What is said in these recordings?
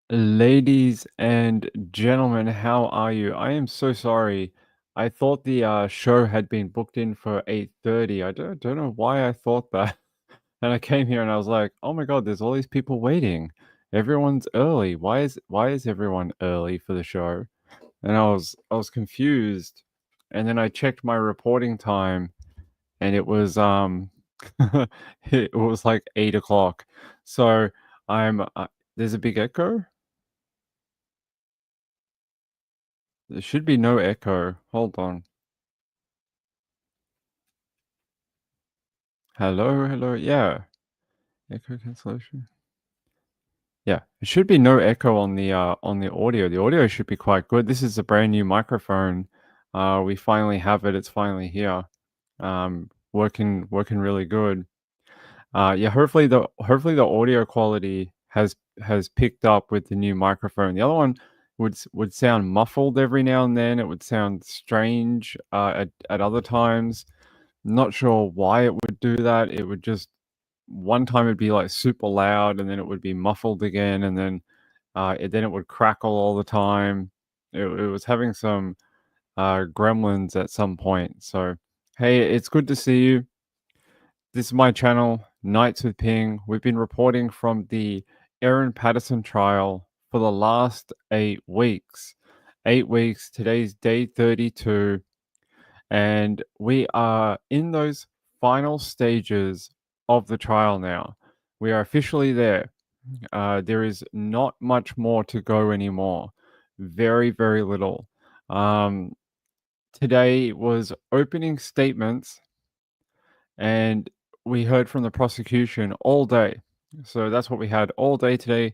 Ladies and gentlemen, how are you? I am so sorry. I thought the show had been booked in for 8:30. I don't know why I thought that. And I came here and I was like, "Oh my God, there's all these people waiting. Everyone's early. Why is everyone early for the show?" And I was confused. And then I checked my reporting time and it was it was like 8 o'clock. So I'm there's a big echo. There should be no echo. Hold on. Hello, hello. Yeah. Echo cancellation. Yeah. It should be no echo on the audio. The audio should be quite good. This is a brand new microphone. We finally have it. It's finally here. Working really good. Yeah, hopefully the audio quality has picked up with the new microphone. The other one would sound muffled every now and then. It would sound strange at other times. Not sure why it would do that. It would just one time it'd be like super loud and then it would be muffled again and then then it would crackle all the time. It was having some gremlins at some point. So hey, it's good to see you. This is my channel, Nights with Ping. We've been reporting from the Erin Patterson trial for the last 8 weeks. 8 weeks. Today's day 32. And we are in those final stages of the trial now. We are officially there. There is not much more to go anymore. Very, very little. Um, Today was opening statements, and we heard from the prosecution all day. So that's what we had all day today.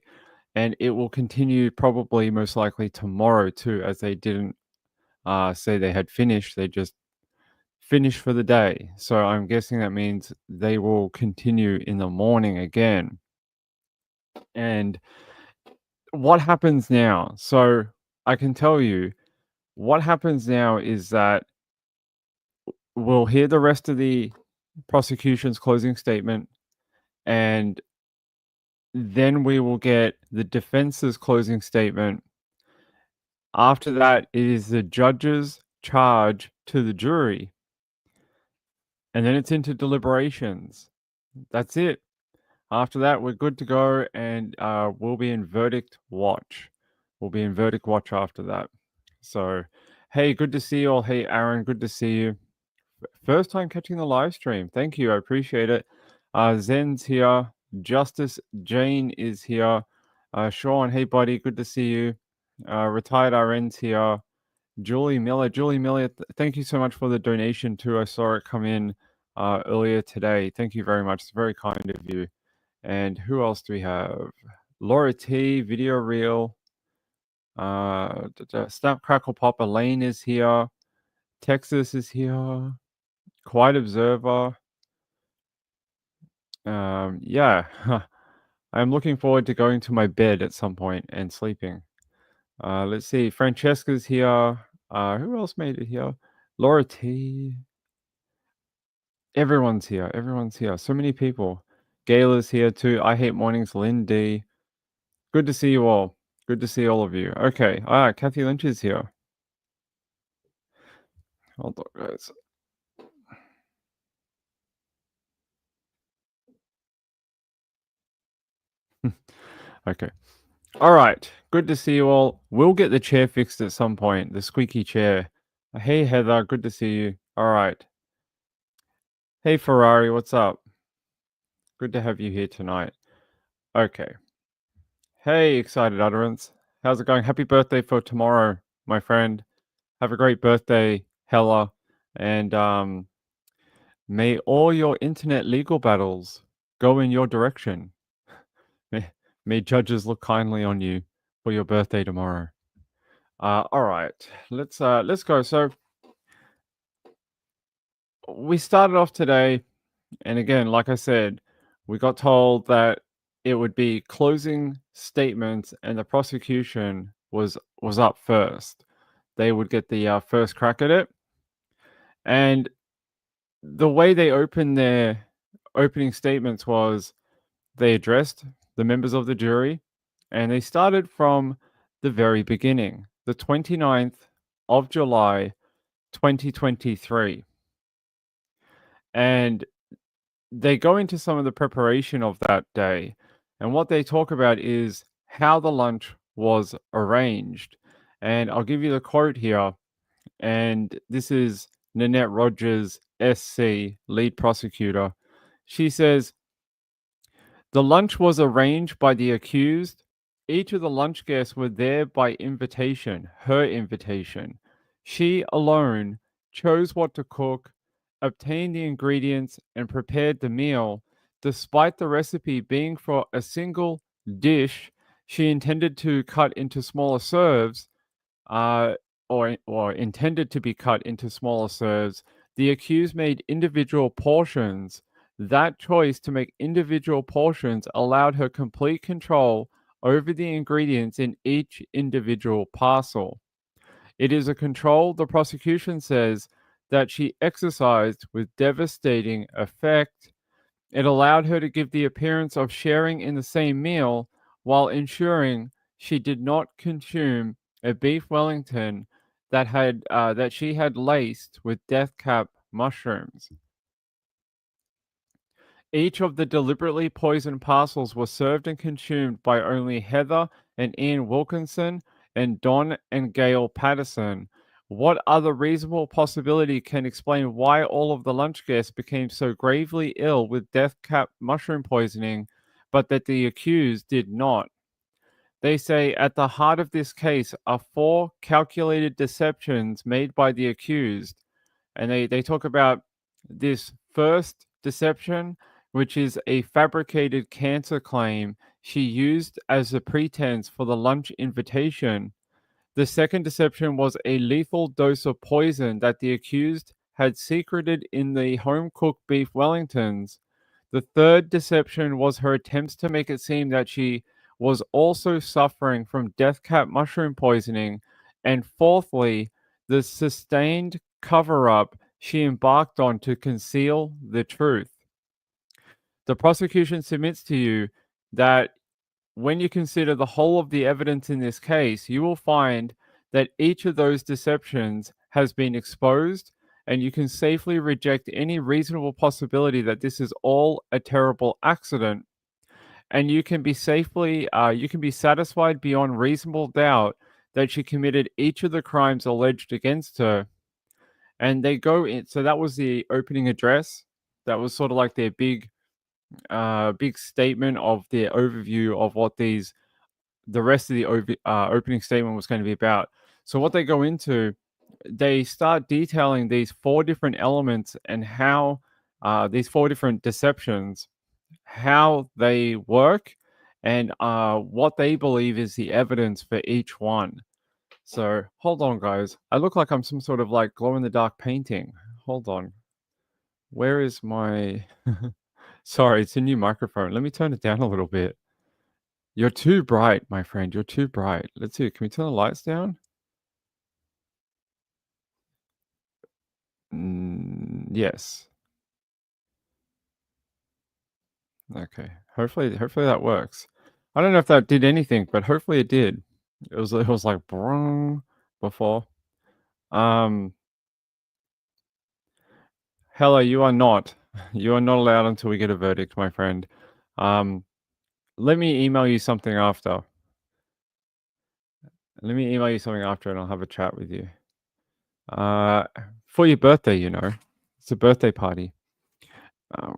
And it will continue probably most likely tomorrow too, as they didn't say they had finished. They just finished for the day. So I'm guessing that means they will continue in the morning again. And what happens now? So I can tell you what happens now is that we'll hear the rest of the prosecution's closing statement, and then we will get the defense's closing statement. After that, it is the judge's charge to the jury, and then it's into deliberations. That's it. After that, we're good to go, and we'll be in verdict watch. We'll be in verdict watch after that. So, hey, good to see you all. Hey, Aaron, good to see you. First time catching the live stream. Thank you. I appreciate it. Zen's here. Justice Jane is here. Sean, hey, buddy, good to see you. Retired RN's here. Julie Miller. Julie Miller, thank you so much for the donation, too. I saw it come in earlier today. Thank you very much. It's very kind of you. And who else do we have? Laura T, Video Reel, Snap Crackle Pop, Elaine is here. Texas is here. Quiet Observer. Yeah, I'm looking forward to going to my bed at some point and sleeping. Let's see. Francesca's here. Who else made it here? Laura T. Everyone's here. Everyone's here. So many people. Gayla's here too. I Hate Mornings. Lindy. Good to see you all. Good to see all of you. Okay. Kathy Lynch is here. Hold on, guys. Okay. All right. Good to see you all. We'll get the chair fixed at some point. The squeaky chair. Hey, Heather. Good to see you. All right. Hey, Ferrari. What's up? Good to have you here tonight. Okay. Hey, Excited Utterance. How's it going? Happy birthday for tomorrow, my friend. Have a great birthday, Hella. And may all your internet legal battles go in your direction. May judges look kindly on you for your birthday tomorrow. All right, let's go. So we started off today, and again, like I said, we got told that it would be closing statements, and the prosecution was up first. They would get the first crack at it, and the way they opened their opening statements was they addressed the members of the jury, And they started from the very beginning, the 29th of July, 2023. And they go into some of the preparation of that day. And what they talk about is how the lunch was arranged. And I'll give you the quote here. And this is Nanette Rogers, SC, lead prosecutor. She says, the lunch was arranged by the accused. Each of the lunch guests were there by invitation, her invitation. She alone chose what to cook, obtained the ingredients, and prepared the meal. Despite the recipe being for a single dish, she intended to cut into smaller serves, uh, or intended to be cut into smaller serves. The accused made individual portions. That choice to make individual portions allowed her complete control over the ingredients in each individual parcel. It is a control, the prosecution says, that she exercised with devastating effect. It allowed her to give the appearance of sharing in the same meal while ensuring she did not consume a beef Wellington that she had laced with death cap mushrooms. Each of the deliberately poisoned parcels was served and consumed by only Heather and Ian Wilkinson and Don and Gail Patterson. What other reasonable possibility can explain why all of the lunch guests became so gravely ill with death cap mushroom poisoning, but that the accused did not? They say at the heart of this case are four calculated deceptions made by the accused. And they talk about this first deception, which is a fabricated cancer claim she used as a pretense for the lunch invitation. The second deception was a lethal dose of poison that the accused had secreted in the home cooked beef Wellingtons. The third deception was her attempts to make it seem that she was also suffering from death cap mushroom poisoning. And fourthly, the sustained cover up she embarked on to conceal the truth. The prosecution submits to you that when you consider the whole of the evidence in this case, you will find that each of those deceptions has been exposed, and you can safely reject any reasonable possibility that this is all a terrible accident. And you can be satisfied beyond reasonable doubt that she committed each of the crimes alleged against her. And they go in. So that was the opening address. That was sort of like their big statement of their overview of what the rest of the opening statement was going to be about. So what they go into, they start detailing these four different elements and how these four different deceptions, how they work, and what they believe is the evidence for each one. So hold on, guys. I look like I'm some sort of like glow in the dark painting. Hold on. Where is my? Sorry, it's a new microphone. Let me turn it down a little bit. You're too bright, my friend. You're too bright. Let's see. Can we turn the lights down? Yes. Okay. Hopefully that works. I don't know if that did anything, but hopefully it did. It was like brung before. Um, Hello, you are not. You are not allowed until we get a verdict, my friend. Um, let me email you something after. Let me email you something after, and I'll have a chat with you. Uh, for your birthday, you know, it's a birthday party. Um,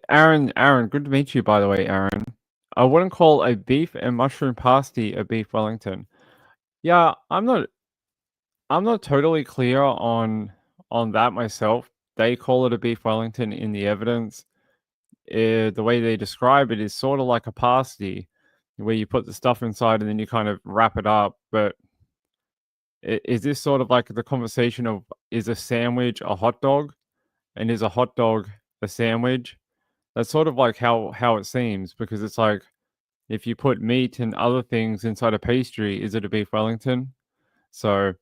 Aaron, good to meet you, by the way, Aaron. I wouldn't call a beef and mushroom pasty a beef Wellington. Yeah, I'm not totally clear on that myself. They call it a beef Wellington in the evidence. The way they describe it is sort of like a pasty, where you put the stuff inside and then you kind of wrap it up. But is this sort of like the conversation of, is a sandwich a hot dog, and is a hot dog a sandwich? That's sort of like how it seems, because it's like, if you put meat and other things inside a pastry, is it a beef Wellington? So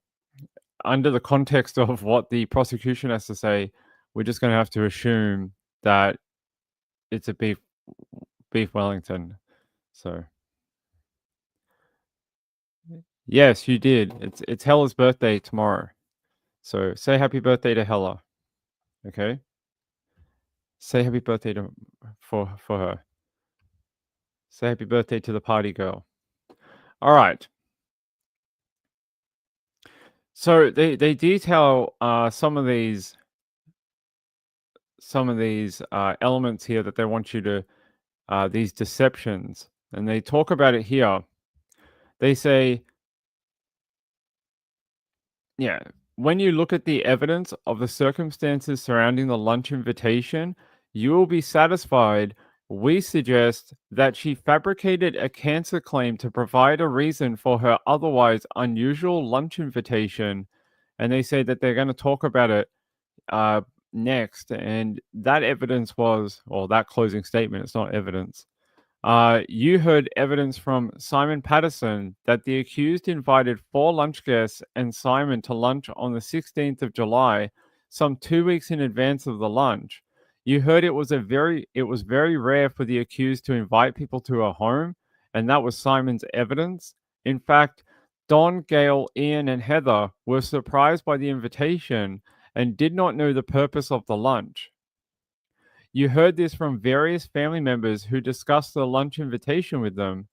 under the context of what the prosecution has to say, we're just going to have to assume that it's a beef Wellington. So yes, you did. It's Hella's birthday tomorrow. So say happy birthday to Hella. Okay. Say happy birthday to for her. Say happy birthday to the party girl. All right. So they detail some of these elements here that they want you to these deceptions, and they talk about it here. They say, yeah, when you look at the evidence of the circumstances surrounding the lunch invitation, you will be satisfied. We suggest that she fabricated a cancer claim to provide a reason for her otherwise unusual lunch invitation. And they say that they're going to talk about it uh, next. And that evidence was, or that closing statement, it's not evidence. You heard evidence from Simon Patterson that the accused invited four lunch guests and Simon to lunch on the 16th of July, some 2 weeks in advance of the lunch. You heard it was very rare for the accused to invite people to her home, and that was Simon's evidence. In fact, Don, Gail, Ian, and Heather were surprised by the invitation and did not know the purpose of the lunch. You heard this from various family members who discussed the lunch invitation with them.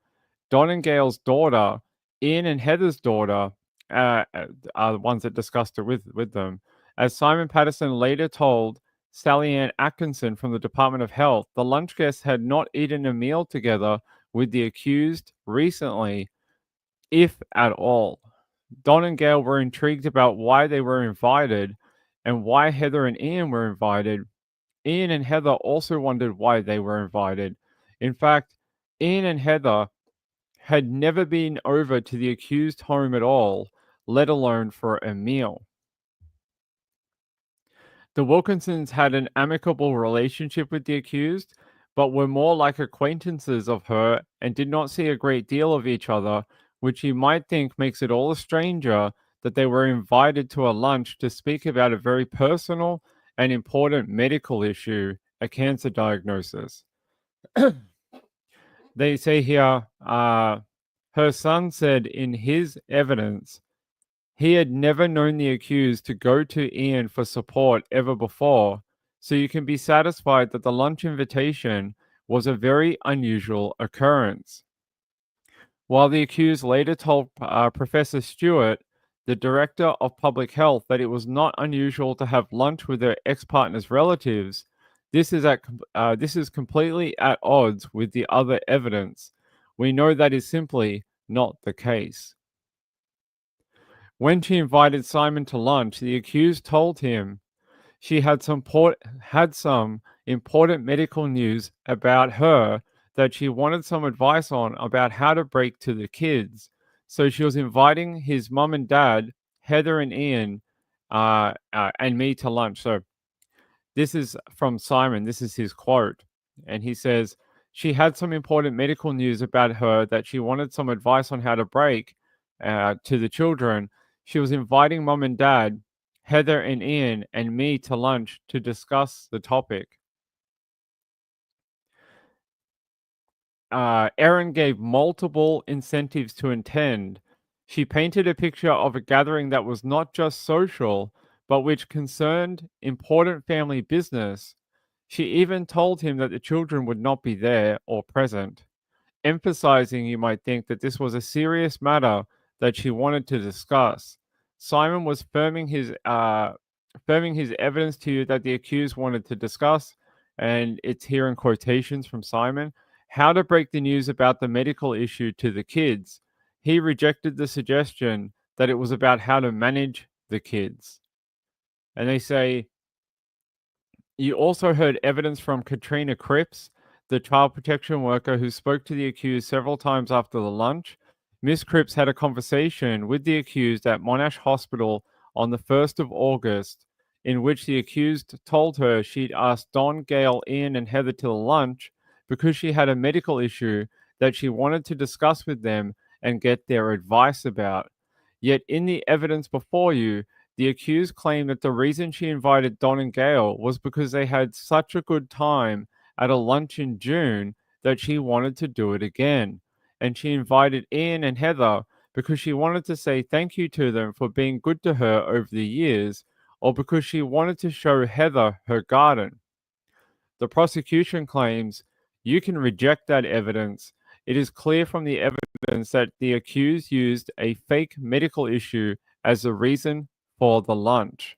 Don and Gail's daughter, Ian and Heather's daughter, are the ones that discussed it with them. As Simon Patterson later told Sally Ann Atkinson from the Department of Health, the lunch guests had not eaten a meal together with the accused recently, if at all. Don and Gail were intrigued about why they were invited and why Heather and Ian were invited. Ian and Heather also wondered why they were invited. In fact, Ian and Heather had never been over to the accused home at all, let alone for a meal. The Wilkinsons had an amicable relationship with the accused, but were more like acquaintances of her and did not see a great deal of each other, which you might think makes it all a stranger that they were invited to a lunch to speak about a very personal and important medical issue, a cancer diagnosis. They say here, her son said in his evidence he had never known the accused to go to Ian for support ever before, so you can be satisfied that the lunch invitation was a very unusual occurrence. While the accused later told Professor Stewart, the director of public health, that it was not unusual to have lunch with their ex-partner's relatives, this is completely at odds with the other evidence. We know that is simply not the case. When she invited Simon to lunch, the accused told him she had some important medical news about her that she wanted some advice on about how to break to the kids. So she was inviting his mom and dad, Heather and Ian, and me to lunch. So this is from Simon. This is his quote. And he says, she had some important medical news about her that she wanted some advice on how to break to the children. She was inviting mom and dad, Heather and Ian, and me to lunch to discuss the topic. Erin gave multiple incentives to attend. She painted a picture of a gathering that was not just social, but which concerned important family business. She even told him that the children would not be there or present, emphasizing, you might think, that this was a serious matter that she wanted to discuss. Simon was firming his evidence to you that the accused wanted to discuss, and it's here in quotations from Simon, how to break the news about the medical issue to the kids. He rejected the suggestion that it was about how to manage the kids. And they say, you also heard evidence from Katrina Cripps, the child protection worker who spoke to the accused several times after the lunch. Miss Cripps had a conversation with the accused at Monash Hospital on the 1st of August, in which the accused told her she'd asked Don, Gail, Ian, and Heather to the lunch because she had a medical issue that she wanted to discuss with them and get their advice about. Yet in the evidence before you, the accused claimed that the reason she invited Don and Gail was because they had such a good time at a lunch in June that she wanted to do it again. And she invited Ian and Heather because she wanted to say thank you to them for being good to her over the years, or because she wanted to show Heather her garden. The prosecution claims you can reject that evidence. It is clear from the evidence that the accused used a fake medical issue as the reason for the lunch.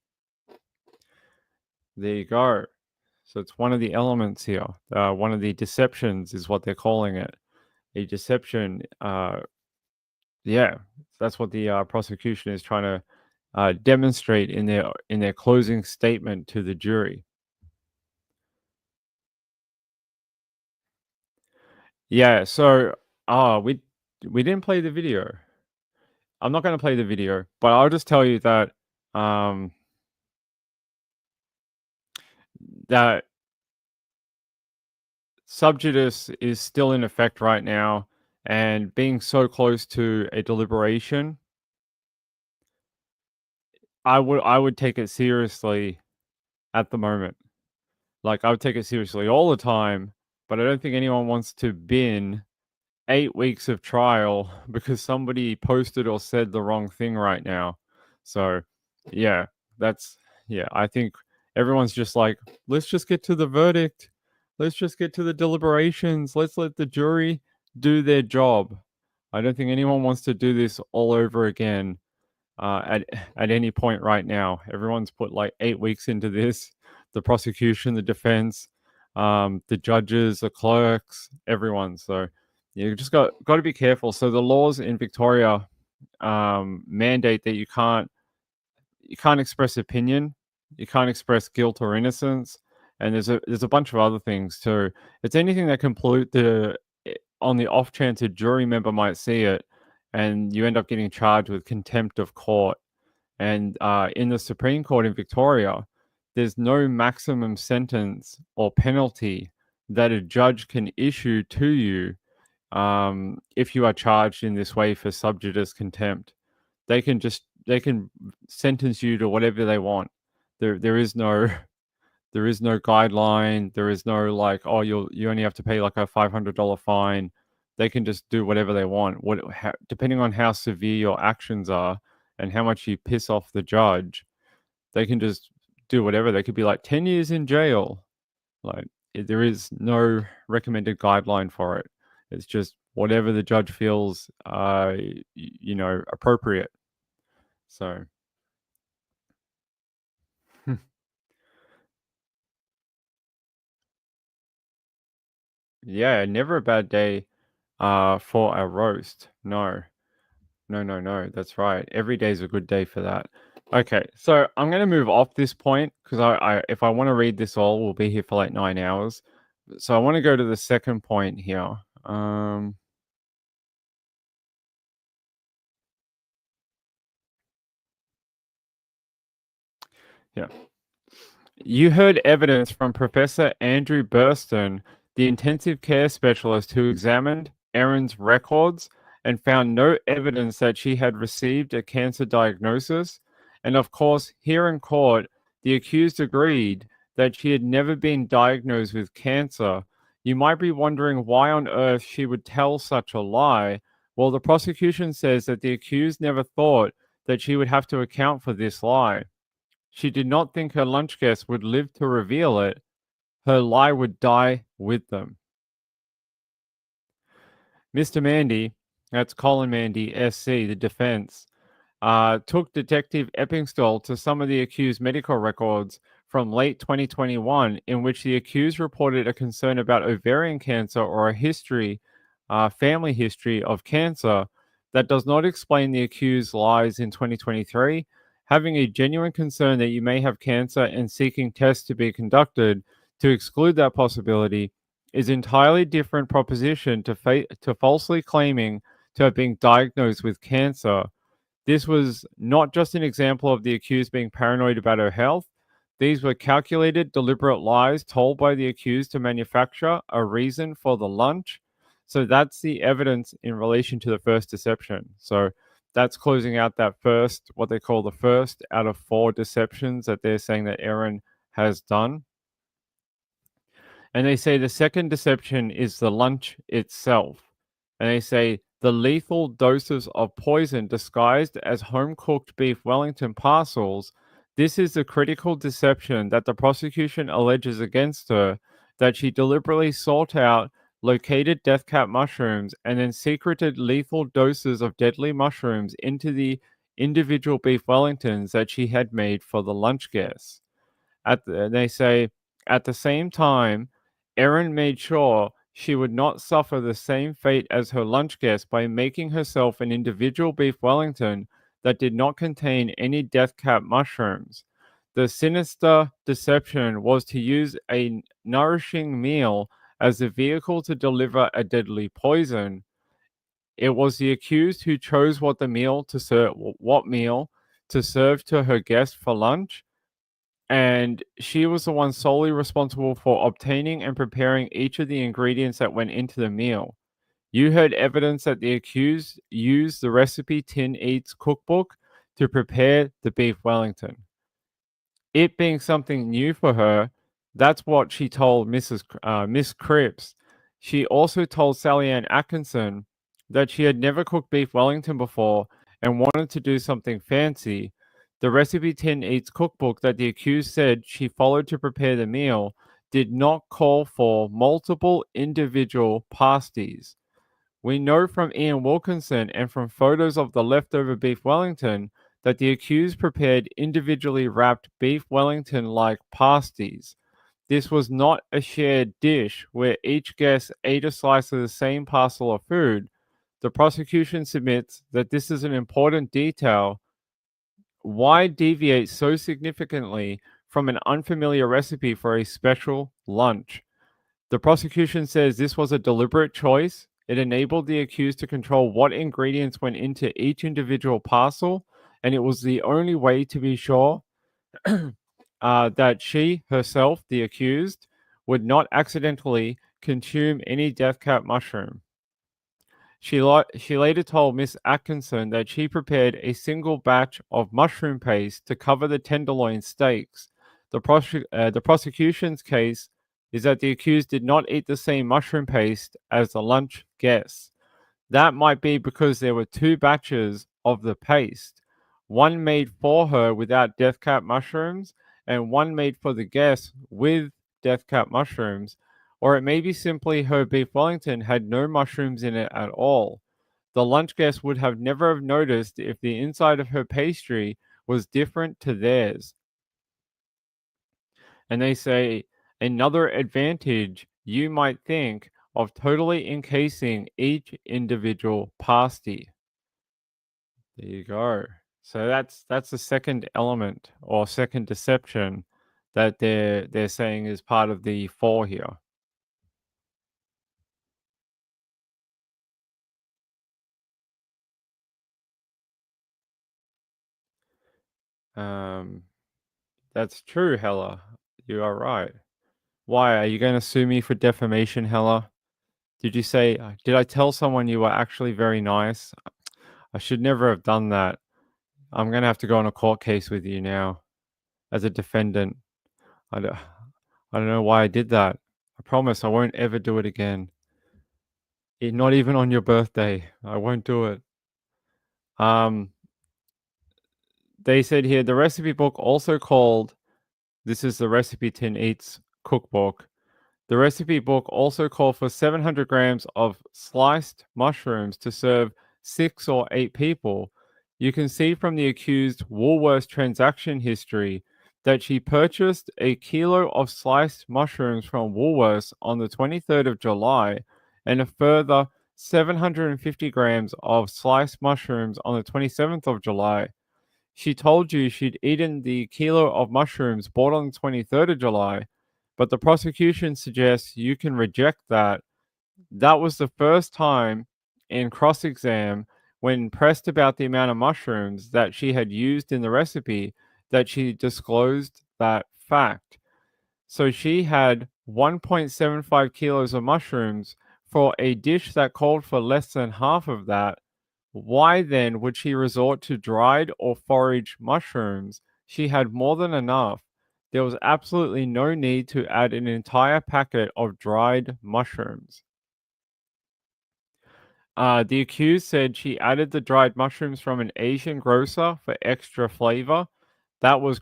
There you go. So it's one of the elements here. One of the deceptions is what they're calling it. A deception. Yeah, that's what the prosecution is trying to demonstrate in their closing statement to the jury. Yeah. So, we didn't play the video. I'm not going to play the video, but I'll just tell you that um, that subjudice is still in effect right now, and being so close to a deliberation, I would take it seriously at the moment. Like, I would take it seriously all the time, but I don't think anyone wants to bin 8 weeks of trial because somebody posted or said the wrong thing right now. So, yeah, that's yeah, I think everyone's just like, "Let's just get to the verdict. Let's just get to the deliberations. Let's let the jury do their job." I don't think anyone wants to do this all over again at any point right now. Everyone's put like 8 weeks into this. The prosecution, the defense, the judges, the clerks, everyone. So you just got to be careful. So the laws in Victoria mandate that you can't express opinion, you can't express guilt or innocence, and there's a bunch of other things too. It's anything that can pollute on the off chance a jury member might see it, and you end up getting charged with contempt of court. And in the Supreme Court in Victoria, there's no maximum sentence or penalty that a judge can issue to you if you are charged in this way for subjudice contempt. They can sentence you to whatever they want. There is no there is no guideline. There is no like, oh, you only have to pay like a $500 fine. They can just do whatever they want. Depending on how severe your actions are and how much you piss off the judge, they can just do whatever. They could be like 10 years in jail. Like there is no recommended guideline for it. It's just whatever the judge feels, appropriate. So, yeah, never a bad day for a roast. No, no, no, no. That's right. Every day is a good day for that. Okay, so I'm going to move off this point because if I want to read this all, we'll be here for like 9 hours. So I want to go to the second point here. Yeah. You heard evidence from Professor Andrew Burston, the intensive care specialist who examined Erin's records and found no evidence that she had received a cancer diagnosis. And of course, here in court, the accused agreed that she had never been diagnosed with cancer. You might be wondering why on earth she would tell such a lie. Well, the prosecution says that the accused never thought that she would have to account for this lie. She did not think her lunch guests would live to reveal it. Her lie would die with them. Mr. Mandy, that's Colin Mandy, SC, the defense, took Detective Eppingstall to some of the accused medical records from late 2021, in which the accused reported a concern about ovarian cancer or a family history of cancer that does not explain the accused's lies in 2023. Having a genuine concern that you may have cancer and seeking tests to be conducted to exclude that possibility is entirely different proposition to falsely claiming to have been diagnosed with cancer. This was not just an example of the accused being paranoid about her health. These were calculated, deliberate lies told by the accused to manufacture a reason for the lunch. So that's the evidence in relation to the first deception. So that's closing out that first, what they call the first out of 4 deceptions that they're saying that Erin has done. And they say the second deception is the lunch itself. And they say the lethal doses of poison disguised as home cooked beef Wellington parcels. This is the critical deception that the prosecution alleges against her, that she deliberately sought out, located death cap mushrooms, and then secreted lethal doses of deadly mushrooms into the individual beef Wellingtons that she had made for the lunch guests. They say at the same time, Erin made sure she would not suffer the same fate as her lunch guest by making herself an individual beef Wellington that did not contain any death cap mushrooms. The sinister deception was to use a nourishing meal as a vehicle to deliver a deadly poison. It was the accused who chose what meal to serve to her guest for lunch, and she was the one solely responsible for obtaining and preparing each of the ingredients that went into the meal. You heard evidence that the accused used the recipe Tin Eats cookbook to prepare the beef Wellington. It being something new for her, that's what she told Miss Cripps. She also told Sally Ann Atkinson that she had never cooked beef Wellington before and wanted to do something fancy. The recipe Tin Eats cookbook that the accused said she followed to prepare the meal did not call for multiple individual pasties. We know from Ian Wilkinson and from photos of the leftover beef Wellington that the accused prepared individually wrapped beef Wellington like pasties. This was not a shared dish where each guest ate a slice of the same parcel of food. The prosecution submits that this is an important detail. Why deviate so significantly from an unfamiliar recipe for a special lunch? The prosecution says this was a deliberate choice. It enabled the accused to control what ingredients went into each individual parcel, and it was the only way to be sure that she herself, the accused, would not accidentally consume any death cap mushroom. She later told Miss Atkinson that she prepared a single batch of mushroom paste to cover the tenderloin steaks. The prosecution's case is that the accused did not eat the same mushroom paste as the lunch guests. That might be because there were two batches of the paste, one made for her without death cap mushrooms, and one made for the guests with death cap mushrooms, or it may be simply her beef Wellington had no mushrooms in it at all. The lunch guest would have never have noticed if the inside of her pastry was different to theirs. And they say another advantage you might think of totally encasing each individual pasty. There you go. So that's the second element or second deception that they're saying is part of the four here. Um, that's true, Hella. You are right. Why are you going to sue me for defamation, Hella? Did I tell someone you were actually very nice? I should never have done that. I'm going to have to go on a court case with you now as a defendant. I don't, I don't know why I did that. I promise I won't ever do it again. Not even on your birthday. I won't do it. Um, they said here the recipe book also called, this is the Recipe Tin Eats cookbook. The recipe book also called for 700 grams of sliced mushrooms to serve 6 or 8 people. You can see from the accused Woolworths transaction history that she purchased a kilo of sliced mushrooms from Woolworths on the 23rd of July and a further 750 grams of sliced mushrooms on the 27th of July. She told you she'd eaten the kilo of mushrooms bought on the 23rd of July, but the prosecution suggests you can reject that. That was the first time in cross exam, when pressed about the amount of mushrooms that she had used in the recipe, that she disclosed that fact. So she had 1.75 kilos of mushrooms for a dish that called for less than half of that. Why then would she resort to dried or foraged mushrooms? She had more than enough. there was absolutely no need to add an entire packet of dried mushrooms. The accused said she added the dried mushrooms from an Asian grocer for extra flavor. That was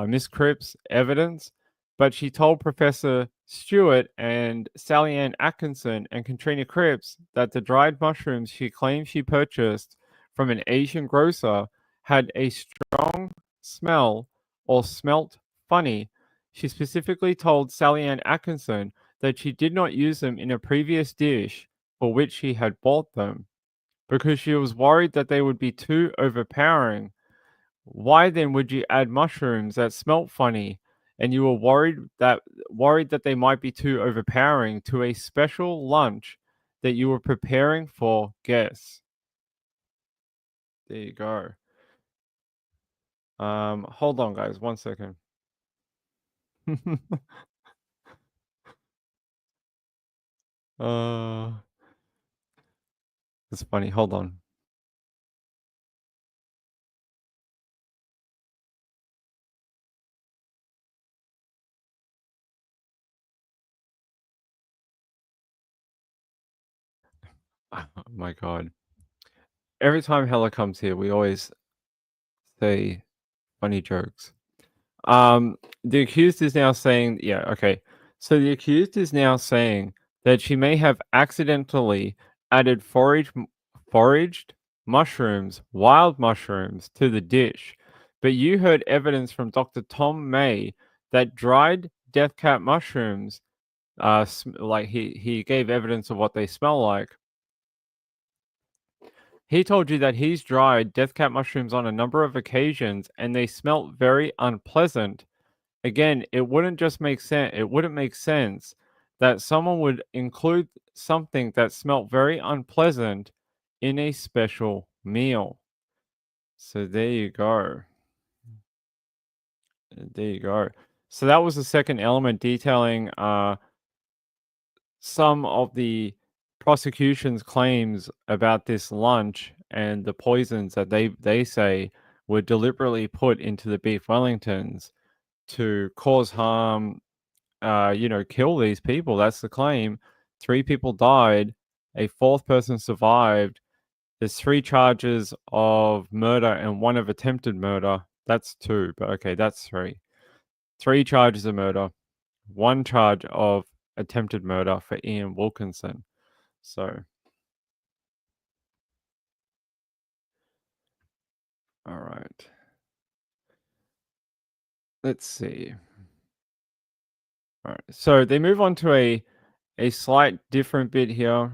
Miss Cripps' evidence, but she told Professor Stewart and Sally Ann Atkinson and Katrina Cripps that the dried mushrooms she claimed she purchased from an Asian grocer had a strong smell or smelt funny. She specifically told Sally Ann Atkinson that she did not use them in a previous dish for which she had bought them, because she was worried that they would be too overpowering. Why then would you add mushrooms that smelt funny and you were worried that they might be too overpowering to a special lunch that you were preparing for guests? There you go. Hold on guys, 1 second. uh it's funny, hold on. Oh my god. Every time Hella comes here, we always say funny jokes. The accused is now saying, yeah, okay. So the accused is now saying that she may have accidentally added foraged mushrooms, wild mushrooms, to the dish. But you heard evidence from Dr. Tom May that dried death cap mushrooms, like he gave evidence of what they smell like. He told you that he's dried death cap mushrooms on a number of occasions and they smelt very unpleasant. Again, it wouldn't make sense that someone would include something that smelt very unpleasant in a special meal. So there you go. There you go. So that was the second element detailing some of the prosecution's claims about this lunch and the poisons that they say were deliberately put into the beef Wellingtons to cause harm, kill these people. That's the claim. 3 people died, a 4th person survived. There's 3 charges of murder and 1 of attempted murder. That's 2, but okay, that's 3. 3 charges of murder, 1 charge of attempted murder for Ian Wilkinson. So, all right. Let's see. All right. So they move on to a slight different bit here.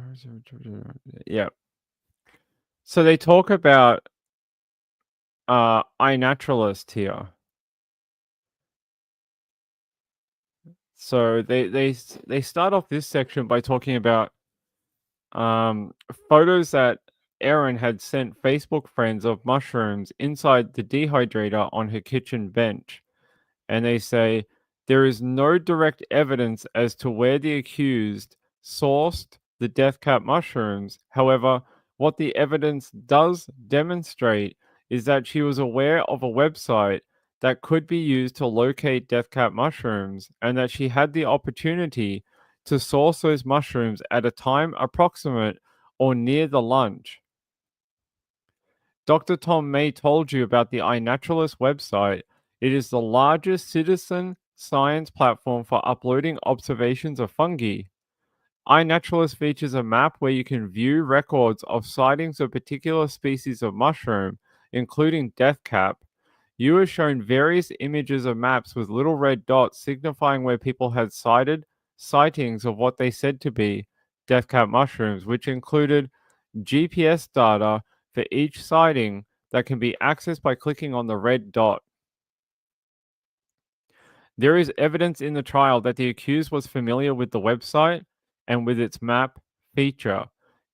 Yeah. So they talk about iNaturalist here. So they start off this section by talking about photos that Erin had sent Facebook friends of mushrooms inside the dehydrator on her kitchen bench. And they say there is no direct evidence as to where the accused sourced the death cap mushrooms. However, what the evidence does demonstrate is that she was aware of a website that could be used to locate death cap mushrooms and that she had the opportunity to source those mushrooms at a time approximate or near the lunch. Dr. Tom May told you about the iNaturalist website. It is the largest citizen science platform for uploading observations of fungi. iNaturalist features a map where you can view records of sightings of particular species of mushroom, including death cap. You are shown various images of maps with little red dots signifying where people had sightings of what they said to be death cap mushrooms, which included GPS data for each sighting that can be accessed by clicking on the red dot. There is evidence in the trial that the accused was familiar with the website and with its map feature.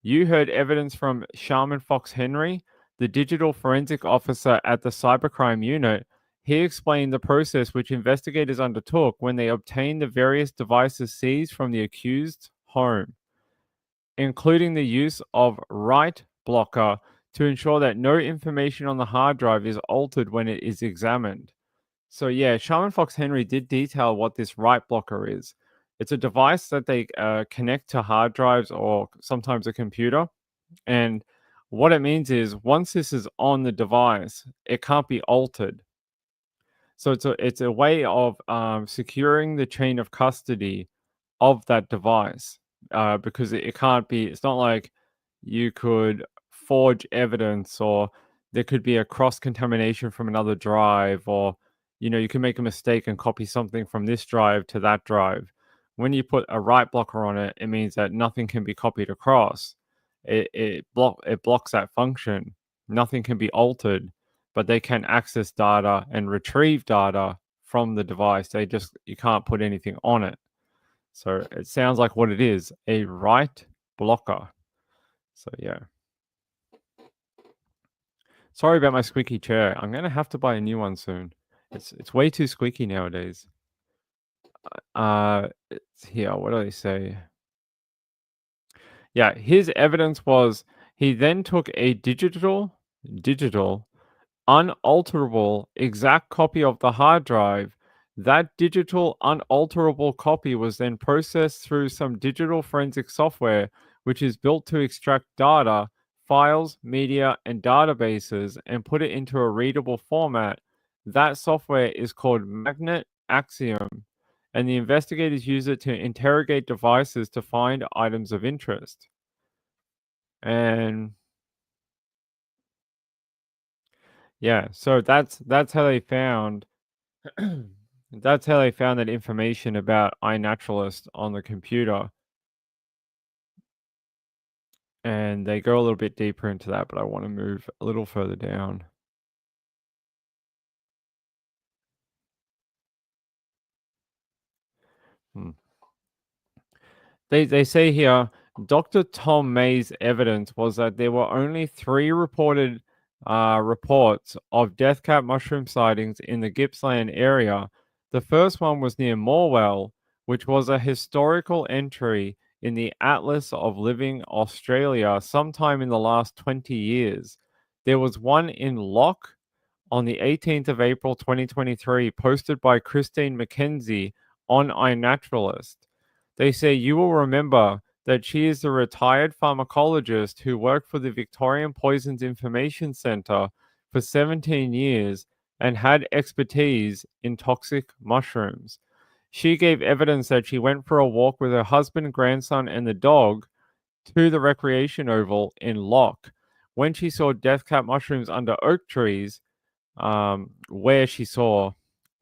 You heard evidence from Sharman Fox Henry, the digital forensic officer at the cybercrime unit. He explained the process which investigators undertook when they obtained the various devices seized from the accused's home, including the use of write blocker to ensure that no information on the hard drive is altered when it is examined. So yeah, Shaman Fox Henry did detail what this write blocker is. It's a device that they connect to hard drives or sometimes a computer. And what it means is once this is on the device, it can't be altered. So it's a way of securing the chain of custody of that device, because it can't be. It's not like you could forge evidence, or there could be a cross contamination from another drive, or you can make a mistake and copy something from this drive to that drive. When you put a write blocker on it, it means that nothing can be copied across. It blocks that function. Nothing can be altered, but they can access data and retrieve data from the device. You can't put anything on it. So it sounds like what it is, a write blocker. So yeah. Sorry about my squeaky chair. I'm gonna have to buy a new one soon. It's way too squeaky nowadays. It's here. What do they say? Yeah, his evidence was he then took a digital unalterable exact copy of the hard drive. That digital unalterable copy was then processed through some digital forensic software, which is built to extract data, files, media, and databases and put it into a readable format. That software is called Magnet Axiom, and the investigators use it to interrogate devices to find items of interest. And yeah, so that's how they found that's how they found that information about iNaturalist on the computer, and they go a little bit deeper into that, but I want to move a little further down. Hmm. They say here, Dr. Tom May's evidence was that there were only 3 reported reports of death cap mushroom sightings in the Gippsland area. The first one was near Morwell, which was a historical entry in the Atlas of Living Australia sometime in the last 20 years. There was one in Lock on the 18th of April 2023, posted by Christine McKenzie on iNaturalist. They say you will remember that she is the retired pharmacologist who worked for the Victorian Poisons Information Centre for 17 years and had expertise in toxic mushrooms. She gave evidence that she went for a walk with her husband, grandson, and the dog to the recreation oval in Lock. When she saw death cap mushrooms under oak trees, where she saw,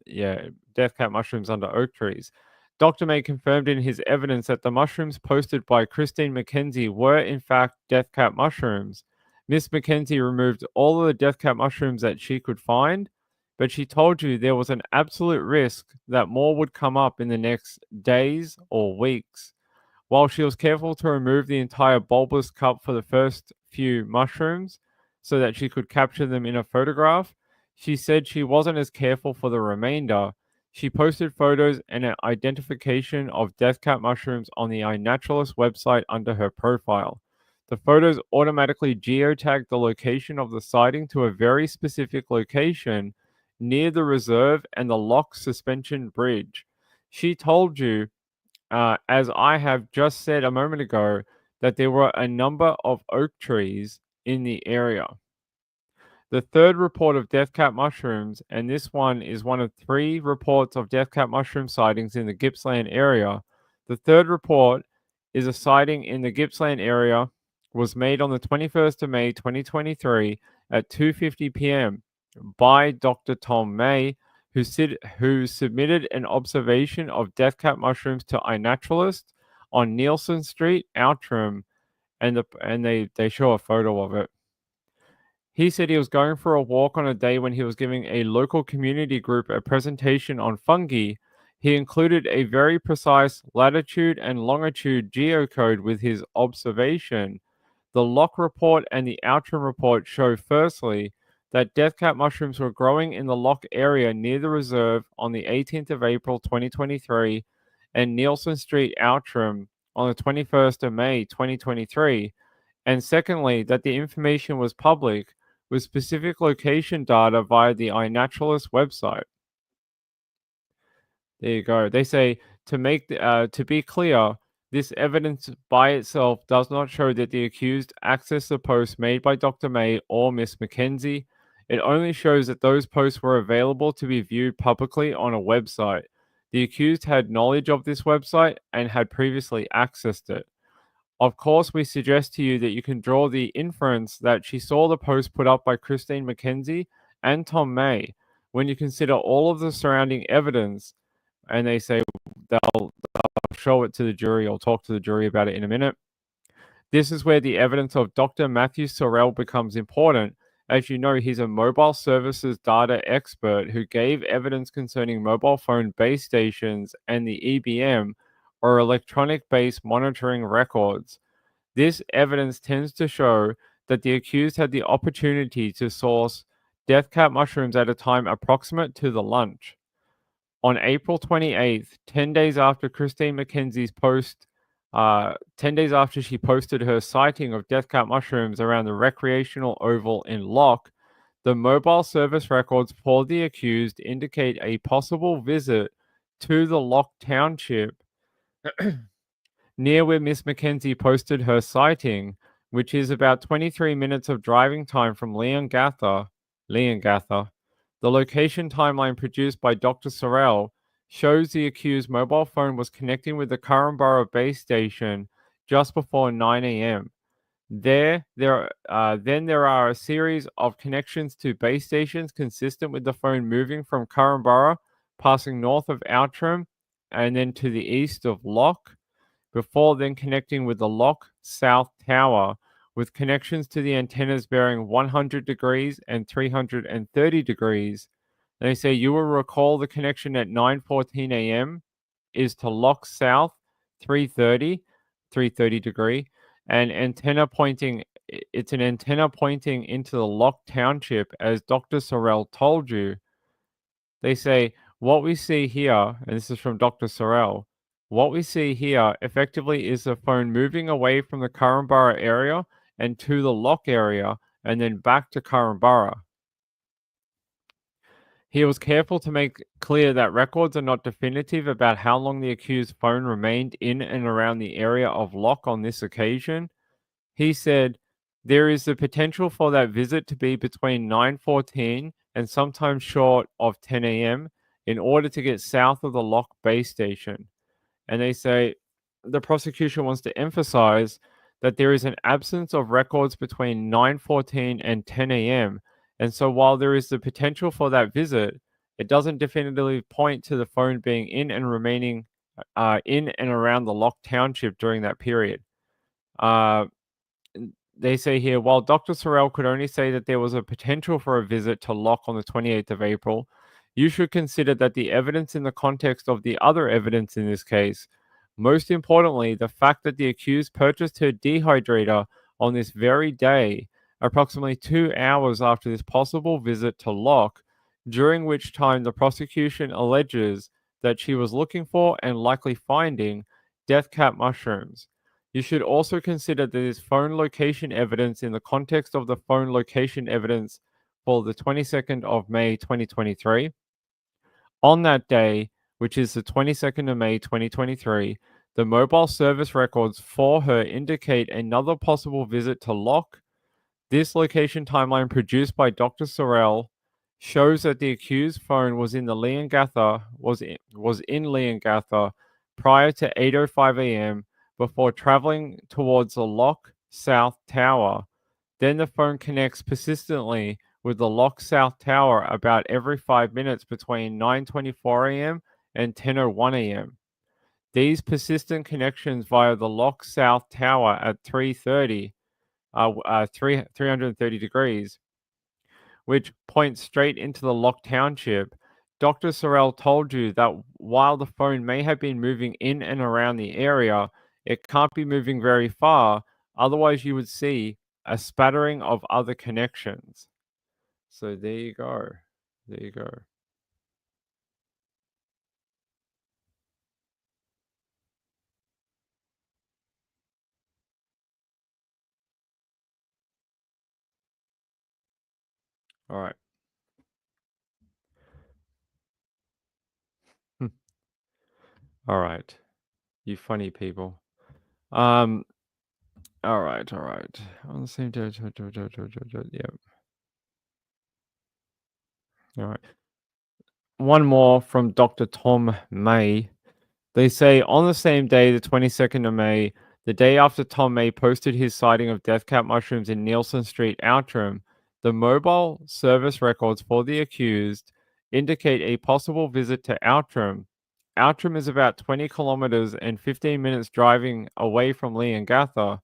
yeah, death cap mushrooms under oak trees. Dr. May confirmed in his evidence that the mushrooms posted by Christine McKenzie were in fact death cap mushrooms. Miss McKenzie removed all of the death cap mushrooms that she could find, but she told you there was an absolute risk that more would come up in the next days or weeks. While she was careful to remove the entire bulbous cup for the first few mushrooms so that she could capture them in a photograph, she said she wasn't as careful for the remainder. She posted photos and an identification of death cap mushrooms on the iNaturalist website under her profile. The photos automatically geotagged the location of the sighting to a very specific location near the reserve and the lock suspension bridge. She told you, as I have just said a moment ago, that there were a number of oak trees in the area. The third report of death cap mushrooms, and this one is one of 3 reports of death cap mushroom sightings in the Gippsland area. The third report is a sighting in the Gippsland area, was made on the 21st of May 2023 at 2:50 p.m. by Dr. Tom May, who submitted an observation of death cap mushrooms to iNaturalist on Nielsen Street, Outram, and they show a photo of it. He said he was going for a walk on a day when he was giving a local community group a presentation on fungi. He included a very precise latitude and longitude geocode with his observation. The Lock report and the Outram report show firstly that death cap mushrooms were growing in the Lock area near the reserve on the 18th of April 2023 and Nielsen Street, Outram on the 21st of May 2023. And secondly, that the information was public with specific location data via the iNaturalist website. There you go. They say to be clear, this evidence by itself does not show that the accused accessed the posts made by Dr. May or Miss Mackenzie. It only shows that those posts were available to be viewed publicly on a website. The accused had knowledge of this website and had previously accessed it. Of course, we suggest to you that you can draw the inference that she saw the post put up by Christine Mackenzie and Tom May. When you consider all of the surrounding evidence, and they say they'll show it to the jury or talk to the jury about it in a minute. This is where the evidence of Dr. Matthew Sorrell becomes important. As you know, he's a mobile services data expert who gave evidence concerning mobile phone base stations and the EBM, or electronic base monitoring records. This evidence tends to show that the accused had the opportunity to source death cap mushrooms at a time approximate to the lunch. On April 28th, 10 days after Christine McKenzie's post, 10 days after she posted her sighting of death cap mushrooms around the recreational oval in Locke, the mobile service records for the accused indicate a possible visit to the Locke Township near where Miss Mackenzie posted her sighting, which is about 23 minutes of driving time from Leongatha. The location timeline produced by Dr. Sorrell shows the accused's mobile phone was connecting with the Currumborough base station just before 9 a.m. Then there are a series of connections to base stations consistent with the phone moving from Currumborough, passing north of Outram, and then to the east of Locke before then connecting with the Lock South Tower, with connections to the antennas bearing 100 degrees and 330 degrees. They say you will recall the connection at 9:14 a.m. is to Lock South 330 degree, and antenna pointing it's an antenna pointing into the Lock Township, as Dr. Sorrell told you. They say, what we see here, and this is from Dr. Sorrell, what we see here effectively is the phone moving away from the Currumborough area and to the Lock area and then back to Currumborough. He was careful to make clear that records are not definitive about how long the accused's phone remained in and around the area of Lock on this occasion. He said, there is the potential for that visit to be between 9:14 and sometimes short of 10 a.m. in order to get south of the Lock base station. And they say the prosecution wants to emphasize that there is an absence of records between 9:14 and 10 a.m. And so while there is the potential for that visit, it doesn't definitively point to the phone being in and remaining in and around the Lock Township during that period. Uh, they say here, while Dr. Sorrell could only say that there was a potential for a visit to Locke on the 28th of April, you should consider that the evidence in the context of the other evidence in this case, most importantly, the fact that the accused purchased her dehydrator on this very day, approximately 2 hours after this possible visit to Locke, during which time the prosecution alleges that she was looking for and likely finding death cap mushrooms. You should also consider that this phone location evidence in the context of the phone location evidence for the 22nd of May 2023. On that day, which is the 22nd of May 2023, the mobile service records for her indicate another possible visit to Locke. This location timeline produced by Dr. Sorrell shows that the accused's phone was in Leongatha prior to 8:05 a.m. before traveling towards the Lock South Tower. Then the phone connects persistently with the Lock South Tower about every 5 minutes between 9:24 a.m. and 10:01 a.m. These persistent connections via the Lock South Tower at 330 degrees, which points straight into the Lock Township. Dr. Sorrell told you that while the phone may have been moving in and around the area, it can't be moving very far, otherwise, you would see a spattering of other connections. So there you go. There you go. All right. All right. You funny people. Um, all right, all right. On the same day. Yeah. All right. One more from Dr. Tom May. They say on the same day, the 22nd of May, the day after Tom May posted his sighting of death cap mushrooms in Nielsen Street, Outram, the mobile service records for the accused indicate a possible visit to Outram. Outram is about 20 kilometers and 15 minutes driving away from Leongatha.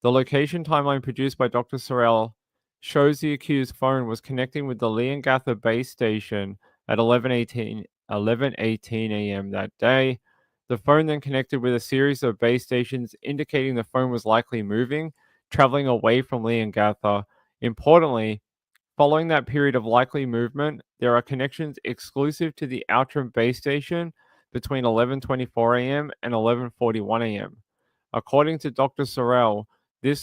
The location timeline produced by Dr. Sorrell shows the accused's phone was connecting with the Leongatha base station at 11:18 a.m. that day. The phone then connected with a series of base stations, indicating the phone was likely moving, traveling away from Leongatha. Importantly, following that period of likely movement, there are connections exclusive to the Outram base station between 11:24 a.m. and 11:41 a.m. According to Dr. Sorrell, this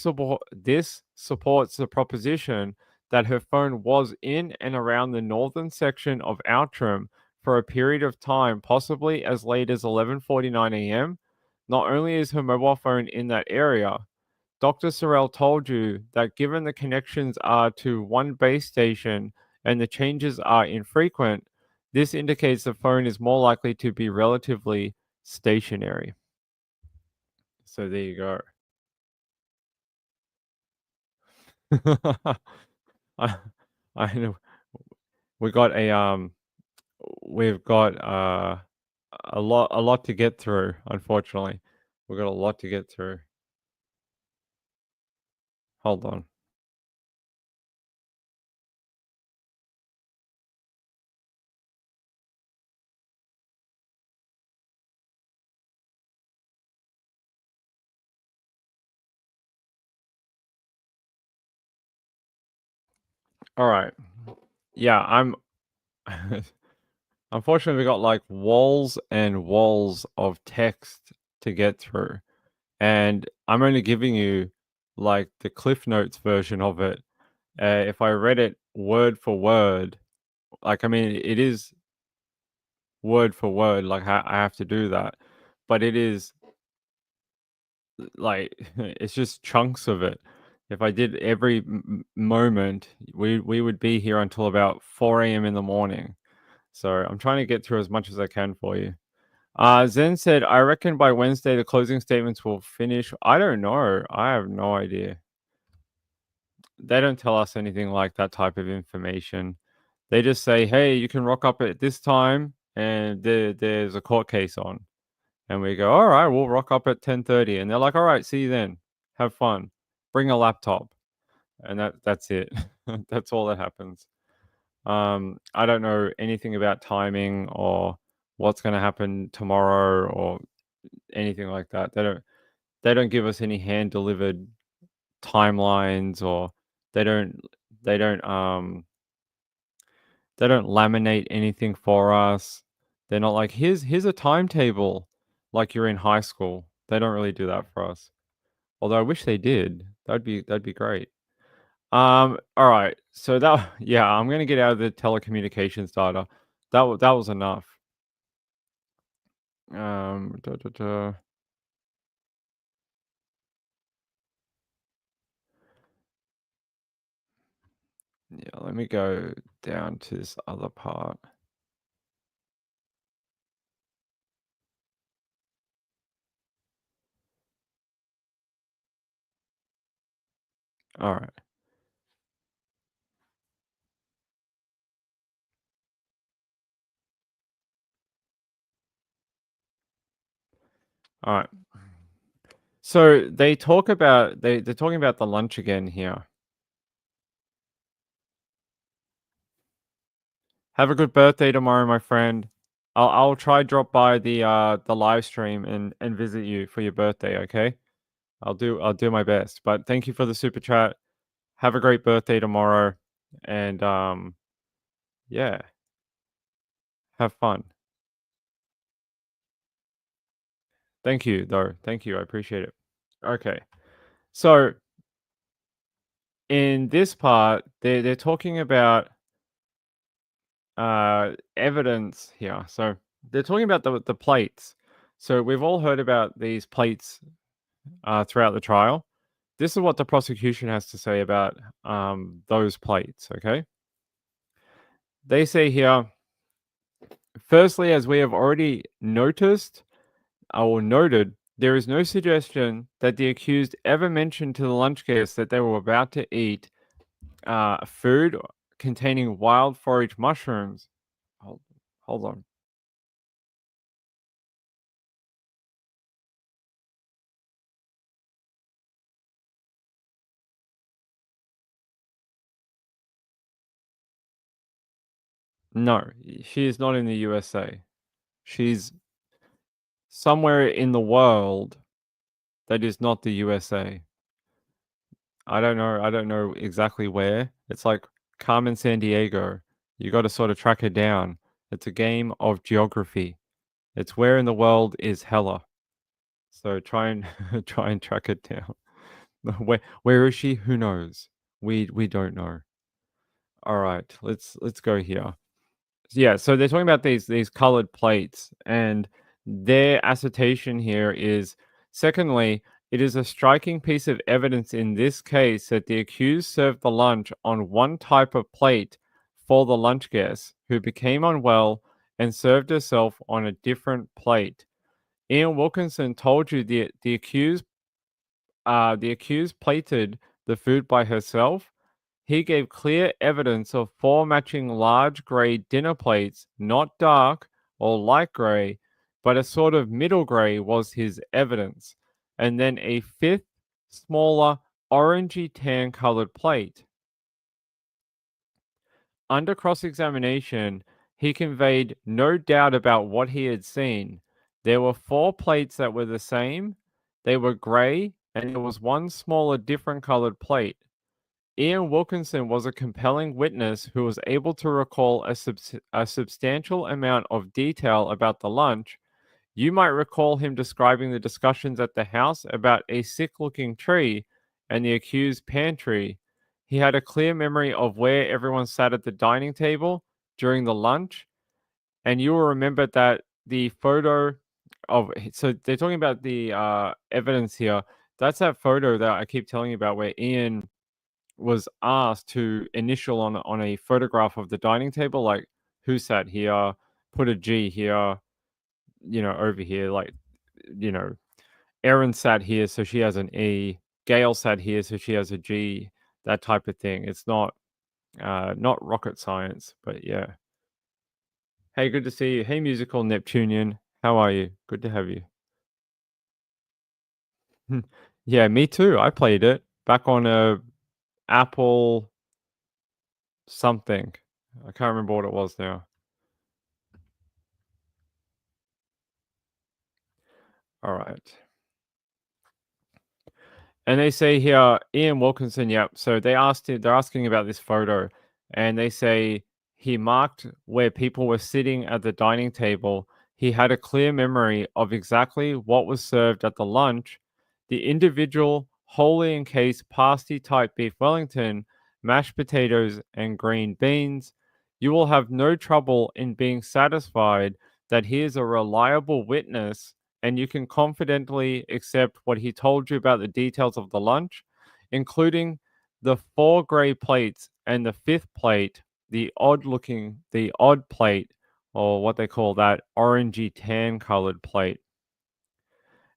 supports the proposition that her phone was in and around the northern section of Outram for a period of time, possibly as late as 11:49 a.m. Not only is her mobile phone in that area, Dr. Sorrell told you that given the connections are to one base station and the changes are infrequent, this indicates the phone is more likely to be relatively stationary. So there you go. I I know we got a we've got a lot to get through, unfortunately. We've got a lot to get through. Hold on. All right. Yeah, I'm unfortunately we got like walls and walls of text to get through. And I'm only giving you like the Cliff Notes version of it. If I read it word for word, like I mean it is word for word, like I have to do that. But it is like it's just chunks of it. If I did every moment, we would be here until about 4 a.m. in the morning. So I'm trying to get through as much as I can for you. Zen said, I reckon by Wednesday the closing statements will finish. I don't know. I have no idea. They don't tell us anything like that type of information. They just say, hey, you can rock up at this time and there's a court case on. And we go, all right, we'll rock up at 10:30. And they're like, all right, see you then. Have fun. Bring a laptop. And that's it. That's all that happens. I don't know anything about timing or what's going to happen tomorrow or anything like that. They don't give us any hand delivered timelines or they don't they don't um they don't laminate anything for us. They're not like here's a timetable like you're in high school. They don't really do that for us. Although I wish they did. That'd be great. All right. So that yeah, I'm gonna get out of the telecommunications data. That was enough. Da, da, da. Yeah, let me go down to this other part. All right. All right. So they're talking about the lunch again here. Have a good birthday tomorrow, my friend. I'll try drop by the live stream and visit you for your birthday, okay? I'll do my best. But thank you for the super chat. Have a great birthday tomorrow and yeah, have fun. Thank you though. Thank you. I appreciate it. Okay. So in this part, they're talking about evidence here. So they're talking about the plates. So we've all heard about these plates throughout the trial. This is what the prosecution has to say about those plates. Okay, they say here. Firstly, as we have already noticed or noted, there is no suggestion that the accused ever mentioned to the lunch guests that they were about to eat food containing wild forage mushrooms. Hold, hold on. No, she is not in the USA. She's somewhere in the world that is not the USA. I don't know. I don't know exactly where. It's like Carmen San Diego. You got to sort of track it down. It's a game of geography. It's where in the world is Hella. So try and try and track it down. Where is she? Who knows? We don't know. All right, let's go here. Yeah, so they're talking about these colored plates, and their assertion here is secondly, it is a striking piece of evidence in this case that the accused served the lunch on one type of plate for the lunch guest who became unwell and served herself on a different plate. Ian Wilkinson told you the accused plated the food by herself. He gave clear evidence of four matching large grey dinner plates, not dark or light grey, but a sort of middle grey was his evidence, and then a fifth, smaller, orangey tan coloured plate. Under cross examination, he conveyed no doubt about what he had seen. There were four plates that were the same, they were grey, and there was one smaller, different coloured plate. Ian Wilkinson was a compelling witness who was able to recall a substantial amount of detail about the lunch. You might recall him describing the discussions at the house about a sick looking tree and the accused pantry. He had a clear memory of where everyone sat at the dining table during the lunch, and you will remember that the photo so they're talking about the evidence here. That's that photo that I keep telling you about where Ian was asked to initial on a photograph of the dining table, like who sat here, put a G here, over here, like, you know, Erin sat here, so she has an E. Gail sat here, so she has a G. That type of thing. It's not rocket science, but yeah. Hey, good to see you. Hey, musical Neptunian, how are you? Good to have you. Yeah, me too. I played it back on a Apple something. I can't remember what it was now. All right. And they say here, Ian Wilkinson, yep. So they're asking about this photo, and they say he marked where people were sitting at the dining table. He had a clear memory of exactly what was served at the lunch. The individual wholly encased pasty type beef Wellington, mashed potatoes, and green beans. You will have no trouble in being satisfied that he is a reliable witness and you can confidently accept what he told you about the details of the lunch, including the four grey plates and the fifth plate, the odd plate, or what they call that orangey tan colored plate.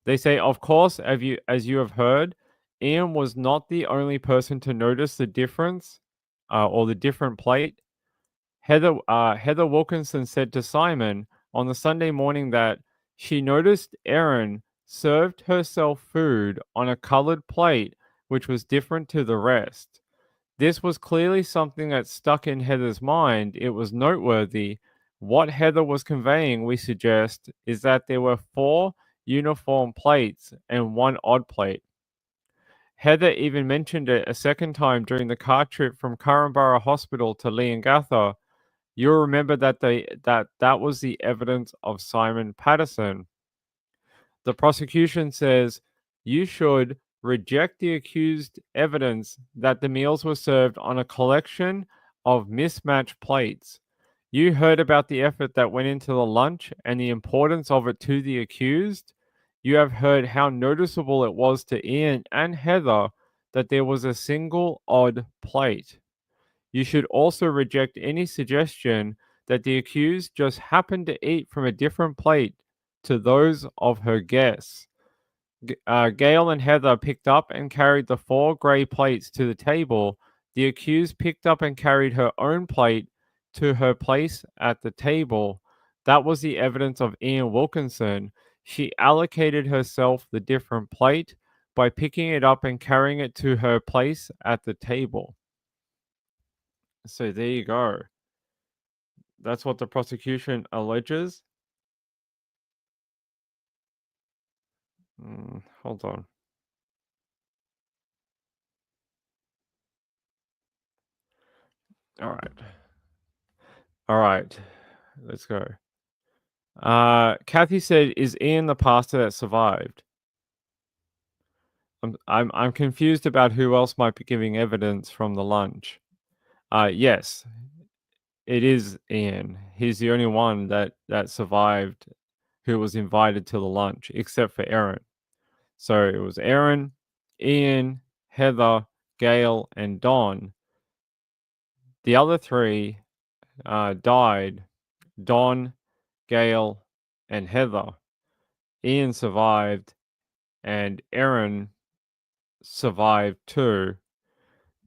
They say, of course, as you have heard, Ian was not the only person to notice the difference or the different plate. Heather Wilkinson said to Simon on the Sunday morning that she noticed Erin served herself food on a colored plate which was different to the rest. This was clearly something that stuck in Heather's mind. It was noteworthy. What Heather was conveying, we suggest, is that there were four uniform plates and one odd plate. Heather even mentioned it a second time during the car trip from Currumborough Hospital to Leongatha. You'll remember that was the evidence of Simon Patterson. The prosecution says you should reject the accused evidence that the meals were served on a collection of mismatched plates. You heard about the effort that went into the lunch and the importance of it to the accused. You have heard how noticeable it was to Ian and Heather that there was a single odd plate. You should also reject any suggestion that the accused just happened to eat from a different plate to those of her guests. Gail and Heather picked up and carried the 4 grey plates to the table. The accused picked up and carried her own plate to her place at the table. That was the evidence of Ian Wilkinson. She allocated herself the different plate by picking it up and carrying it to her place at the table. So there you go. That's what the prosecution alleges. Hold on. All right. All right. Let's go. Kathy said, "Is Ian the pastor that survived?" I'm confused about who else might be giving evidence from the lunch. Yes, it is Ian. He's the only one that survived who was invited to the lunch, except for Erin. So it was Erin, Ian, Heather, Gail, and Don. The other 3 died. Don, Gail, and Heather. Ian survived, and Erin survived too.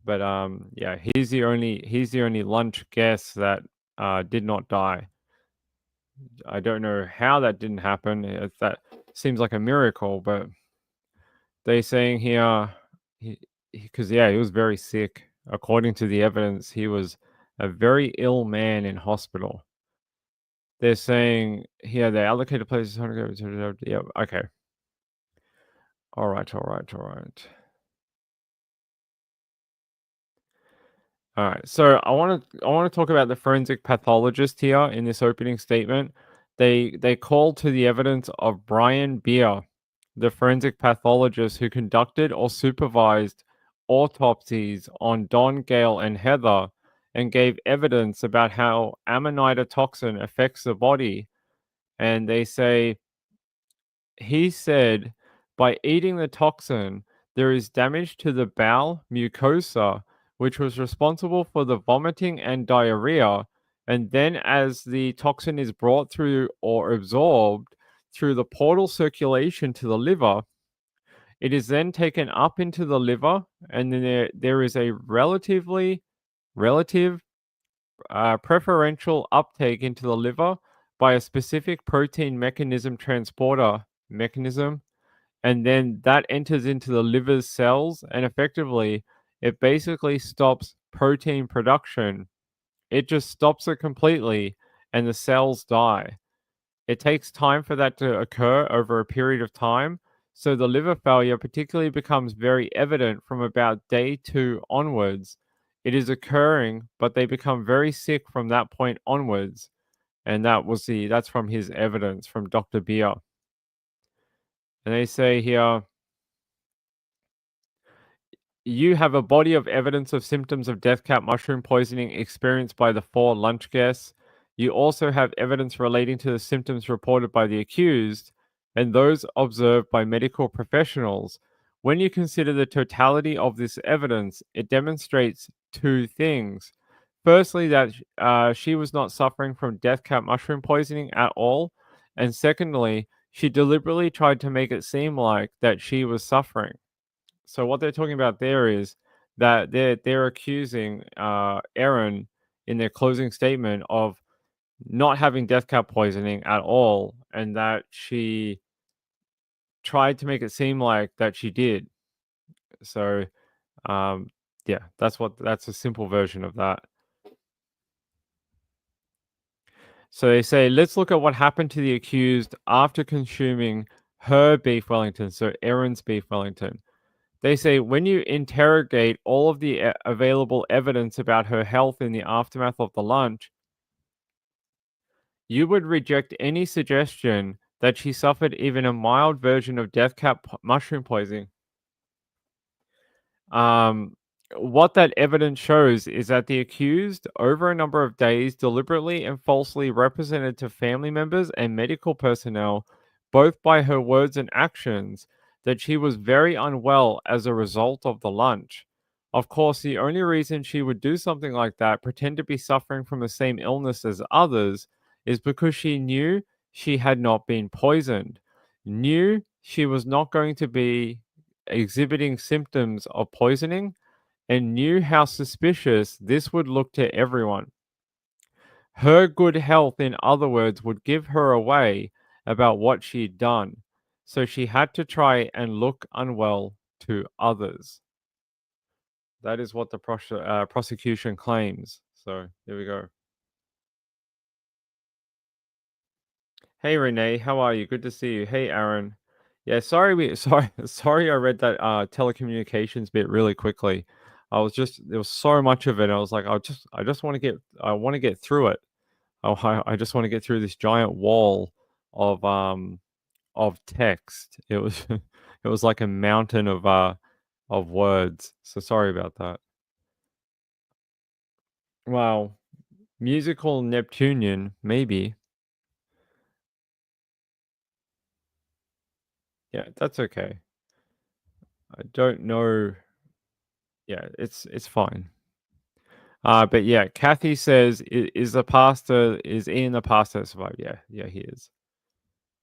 But yeah, he's the only lunch guest that did not die. I don't know how that didn't happen. That seems like a miracle, but they saying here, because yeah, he was very sick. According to the evidence, he was a very ill man in hospital. They're saying here they allocated places. Yeah, okay. All right. All right. So I want to talk about the forensic pathologist here in this opening statement. They called to the evidence of Brian Beer, the forensic pathologist who conducted or supervised autopsies on Don, Gale, and Heather, and gave evidence about how Amanita toxin affects the body. And they say he said by eating the toxin, there is damage to the bowel mucosa, which was responsible for the vomiting and diarrhea. And then, as the toxin is brought through or absorbed through the portal circulation to the liver, it is then taken up into the liver, and then there is a relative preferential uptake into the liver by a specific protein mechanism transporter mechanism, and then that enters into the liver's cells, and effectively it basically stops protein production. It just stops it completely, and the cells die. It takes time for that to occur over a period of time, so the liver failure particularly becomes very evident from about day 2 onwards. It is occurring, but they become very sick from that point onwards, and that's from his evidence from Dr. Beer. And they say here, you have a body of evidence of symptoms of death cap mushroom poisoning experienced by the 4 lunch guests. You also have evidence relating to the symptoms reported by the accused and those observed by medical professionals. When you consider the totality of this evidence, it demonstrates 2 things. Firstly, that she was not suffering from death cap mushroom poisoning at all. And secondly, she deliberately tried to make it seem like that she was suffering. So what they're talking about there is that they're accusing Erin in their closing statement of not having death cap poisoning at all, and that she tried to make it seem like that she did. So yeah, that's a simple version of that. So they say, let's look at what happened to the accused after consuming her beef Wellington, so Erin's beef Wellington. They say when you interrogate all of the available evidence about her health in the aftermath of the lunch, you would reject any suggestion that she suffered even a mild version of death cap mushroom poisoning. What that evidence shows is that the accused, over a number of days, deliberately and falsely represented to family members and medical personnel, both by her words and actions, that she was very unwell as a result of the lunch. Of course, the only reason she would do something like that, pretend to be suffering from the same illness as others, is because she knew she had not been poisoned, knew she was not going to be exhibiting symptoms of poisoning, and knew how suspicious this would look to everyone. Her good health, in other words, would give her away about what she'd done, so she had to try and look unwell to others. That is what the prosecution claims. So here we go. Hey Renee, how are you? Good to see you. Hey Aaron. Yeah, sorry sorry I read that telecommunications bit really quickly. I was just there was so much of it. I was like, I just want to get through it. Oh, I just want to get through this giant wall of text. It was it was like a mountain of words. So sorry about that. Wow, musical Neptunian, maybe. Yeah, that's okay. I don't know. Yeah, it's fine. But yeah, Kathy says, Is the pastor is Ian the pastor survived?" Yeah, yeah, he is.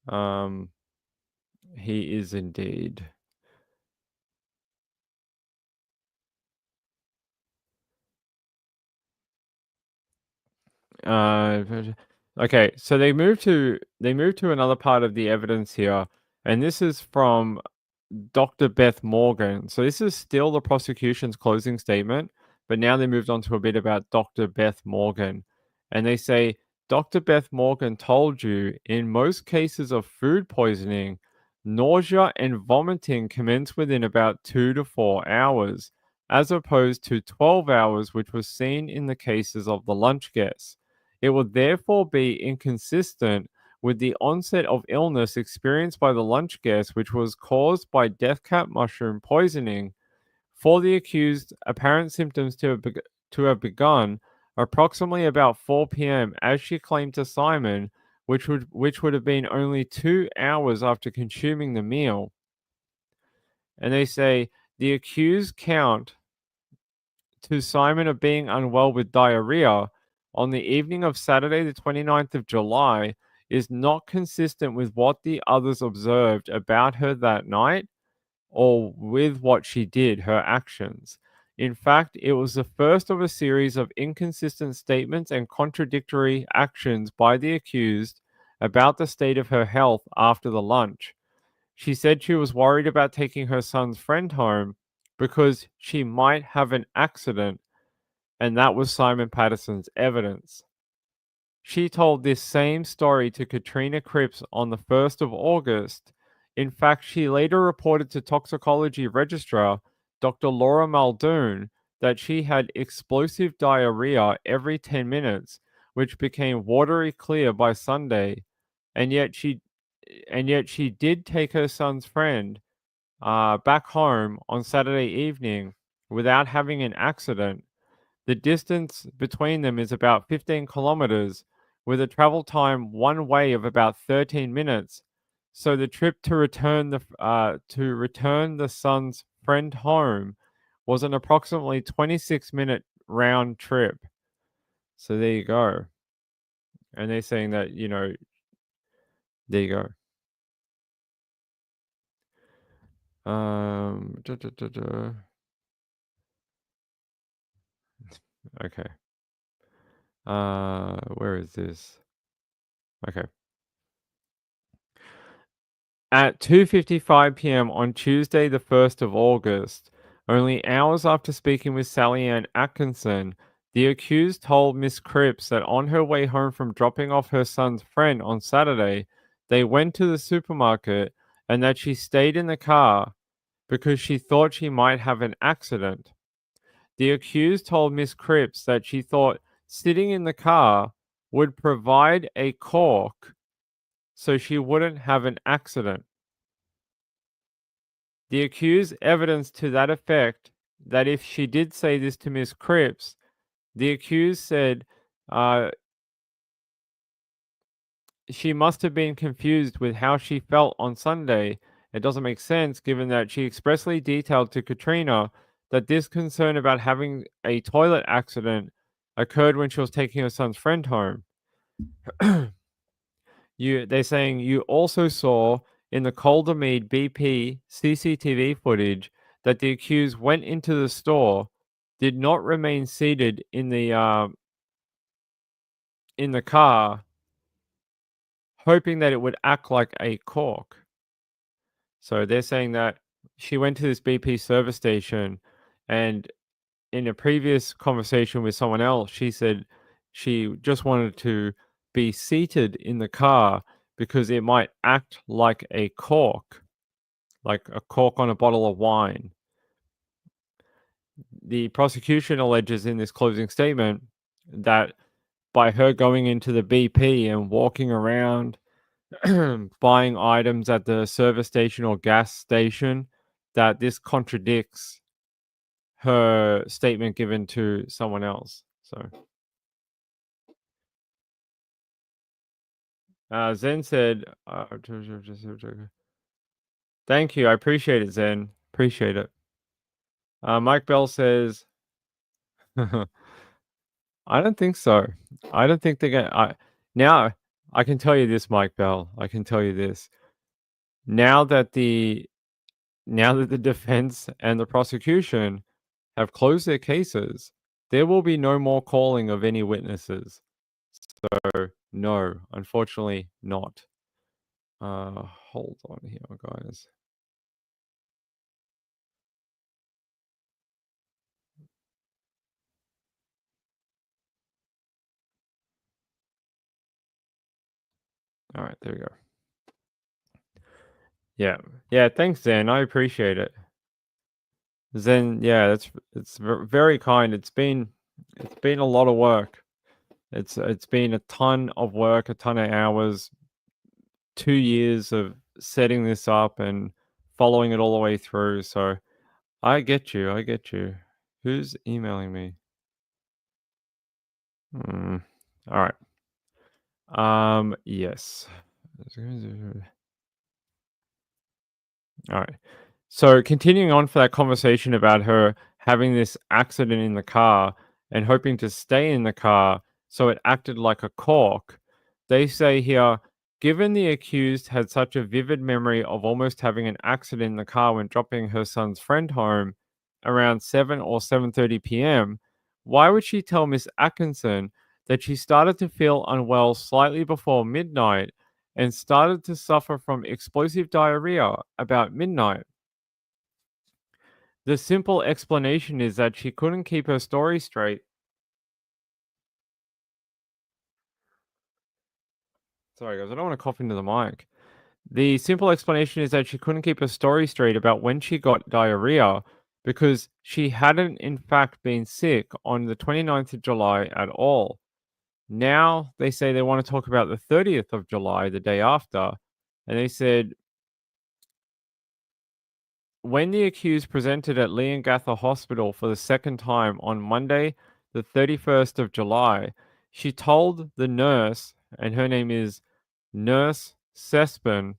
Um, he is indeed. But okay, so they moved to another part of the evidence here, and this is from Dr. Beth Morgan. So this is still the prosecution's closing statement, but now they moved on to a bit about Dr. Beth Morgan. And they say Dr. Beth Morgan told you in most cases of food poisoning, nausea and vomiting commence within about 2 to 4 hours, as opposed to 12 hours, which was seen in the cases of the lunch guests. It would therefore be inconsistent with the onset of illness experienced by the lunch guest, which was caused by death cap mushroom poisoning, for the accused apparent symptoms to have begun approximately about 4 p.m., as she claimed to Simon, which would have been only 2 hours after consuming the meal. And they say the accused count to Simon of being unwell with diarrhea on the evening of Saturday, the 29th of July, is not consistent with what the others observed about her that night or with what she did, her actions. In fact, it was the first of a series of inconsistent statements and contradictory actions by the accused about the state of her health after the lunch. She said she was worried about taking her son's friend home because she might have an accident, and that was Simon Patterson's evidence. She told this same story to Katrina Cripps on the 1st of August. In fact, she later reported to toxicology registrar Dr. Laura Muldoon that she had explosive diarrhea every 10 minutes, which became watery clear by Sunday, and yet she did take her son's friend back home on Saturday evening without having an accident. The distance between them is about 15 kilometers, with a travel time one way of about 13 minutes. So the trip to return the son's friend home was an approximately 26-minute round trip. So there you go. And they're saying that, there you go. Duh, duh, duh, duh. Okay. Where is this? Okay. At 2:55 p.m. on Tuesday, the 1st of August, only hours after speaking with Sally Ann Atkinson, the accused told Miss Cripps that on her way home from dropping off her son's friend on Saturday, they went to the supermarket and that she stayed in the car because she thought she might have an accident. The accused told Miss Cripps that she thought sitting in the car would provide a cork so she wouldn't have an accident. The accused evidence to that effect that if she did say this to Miss Cripps, the accused said uh, she must have been confused with how she felt on Sunday. It doesn't make sense given that she expressly detailed to Katrina that this concern about having a toilet accident occurred when she was taking her son's friend home. They're saying you also saw in the Calder Mead BP CCTV footage that the accused went into the store, did not remain seated in the car, hoping that it would act like a cork. So they're saying that she went to this BP service station, and in a previous conversation with someone else, she said she just wanted to be seated in the car because it might act like a cork on a bottle of wine. The prosecution alleges in this closing statement that by her going into the BP and walking around buying items at the service station or gas station, that this contradicts her statement given to someone else. So Zen said, "Thank you, I appreciate it, Zen. Appreciate it." Mike Bell says, "I don't think so. I don't think they're gonna." Now I can tell you this, Mike Bell. I can tell you this. Now that the defense and the prosecution have closed their cases, there will be no more calling of any witnesses. So, no, unfortunately not. Hold on here, guys. All right, there we go. Yeah, yeah. Thanks, Zen. I appreciate it. Zen, yeah, it's very kind. It's been a lot of work. It's been a ton of work, a ton of hours, 2 years of setting this up and following it all the way through. So I get you. I get you. Who's emailing me? Hmm. All right. Yes. All right. So continuing on for that conversation about her having this accident in the car and hoping to stay in the car so it acted like a cork, they say here, given the accused had such a vivid memory of almost having an accident in the car when dropping her son's friend home around 7 or 7:30 p.m., why would she tell Miss Atkinson that she started to feel unwell slightly before midnight and started to suffer from explosive diarrhea about midnight? The simple explanation is that she couldn't keep her story straight. Sorry, guys, I don't want to cough into the mic. The simple explanation is that she couldn't keep her story straight about when she got diarrhea because she hadn't, in fact, been sick on the 29th of July at all. Now they say they want to talk about the 30th of July, the day after. And they said, when the accused presented at Leongatha Hospital for the second time on Monday, the 31st of July, she told the nurse, and her name is Nurse Sespin,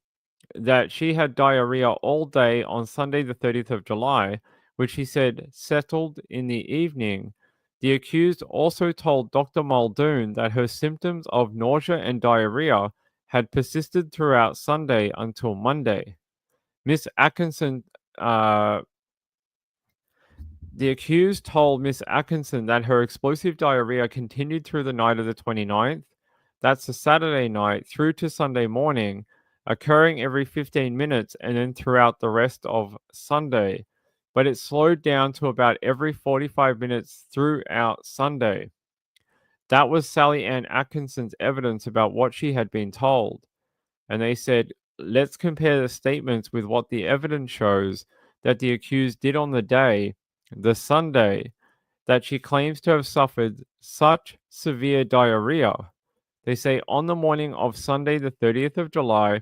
that she had diarrhea all day on Sunday, the 30th of July, which she said settled in the evening. The accused also told Dr. Muldoon that her symptoms of nausea and diarrhea had persisted throughout Sunday until Monday. Miss Atkinson, uh, the accused told Miss Atkinson that her explosive diarrhea continued through the night of the 29th, that's a Saturday night, through to Sunday morning, occurring every 15 minutes and then throughout the rest of Sunday. But it slowed down to about every 45 minutes throughout Sunday. That was Sally Ann Atkinson's evidence about what she had been told. And they said, let's compare the statements with what the evidence shows that the accused did on the day, the Sunday, that she claims to have suffered such severe diarrhea. They say on the morning of Sunday, the 30th of July,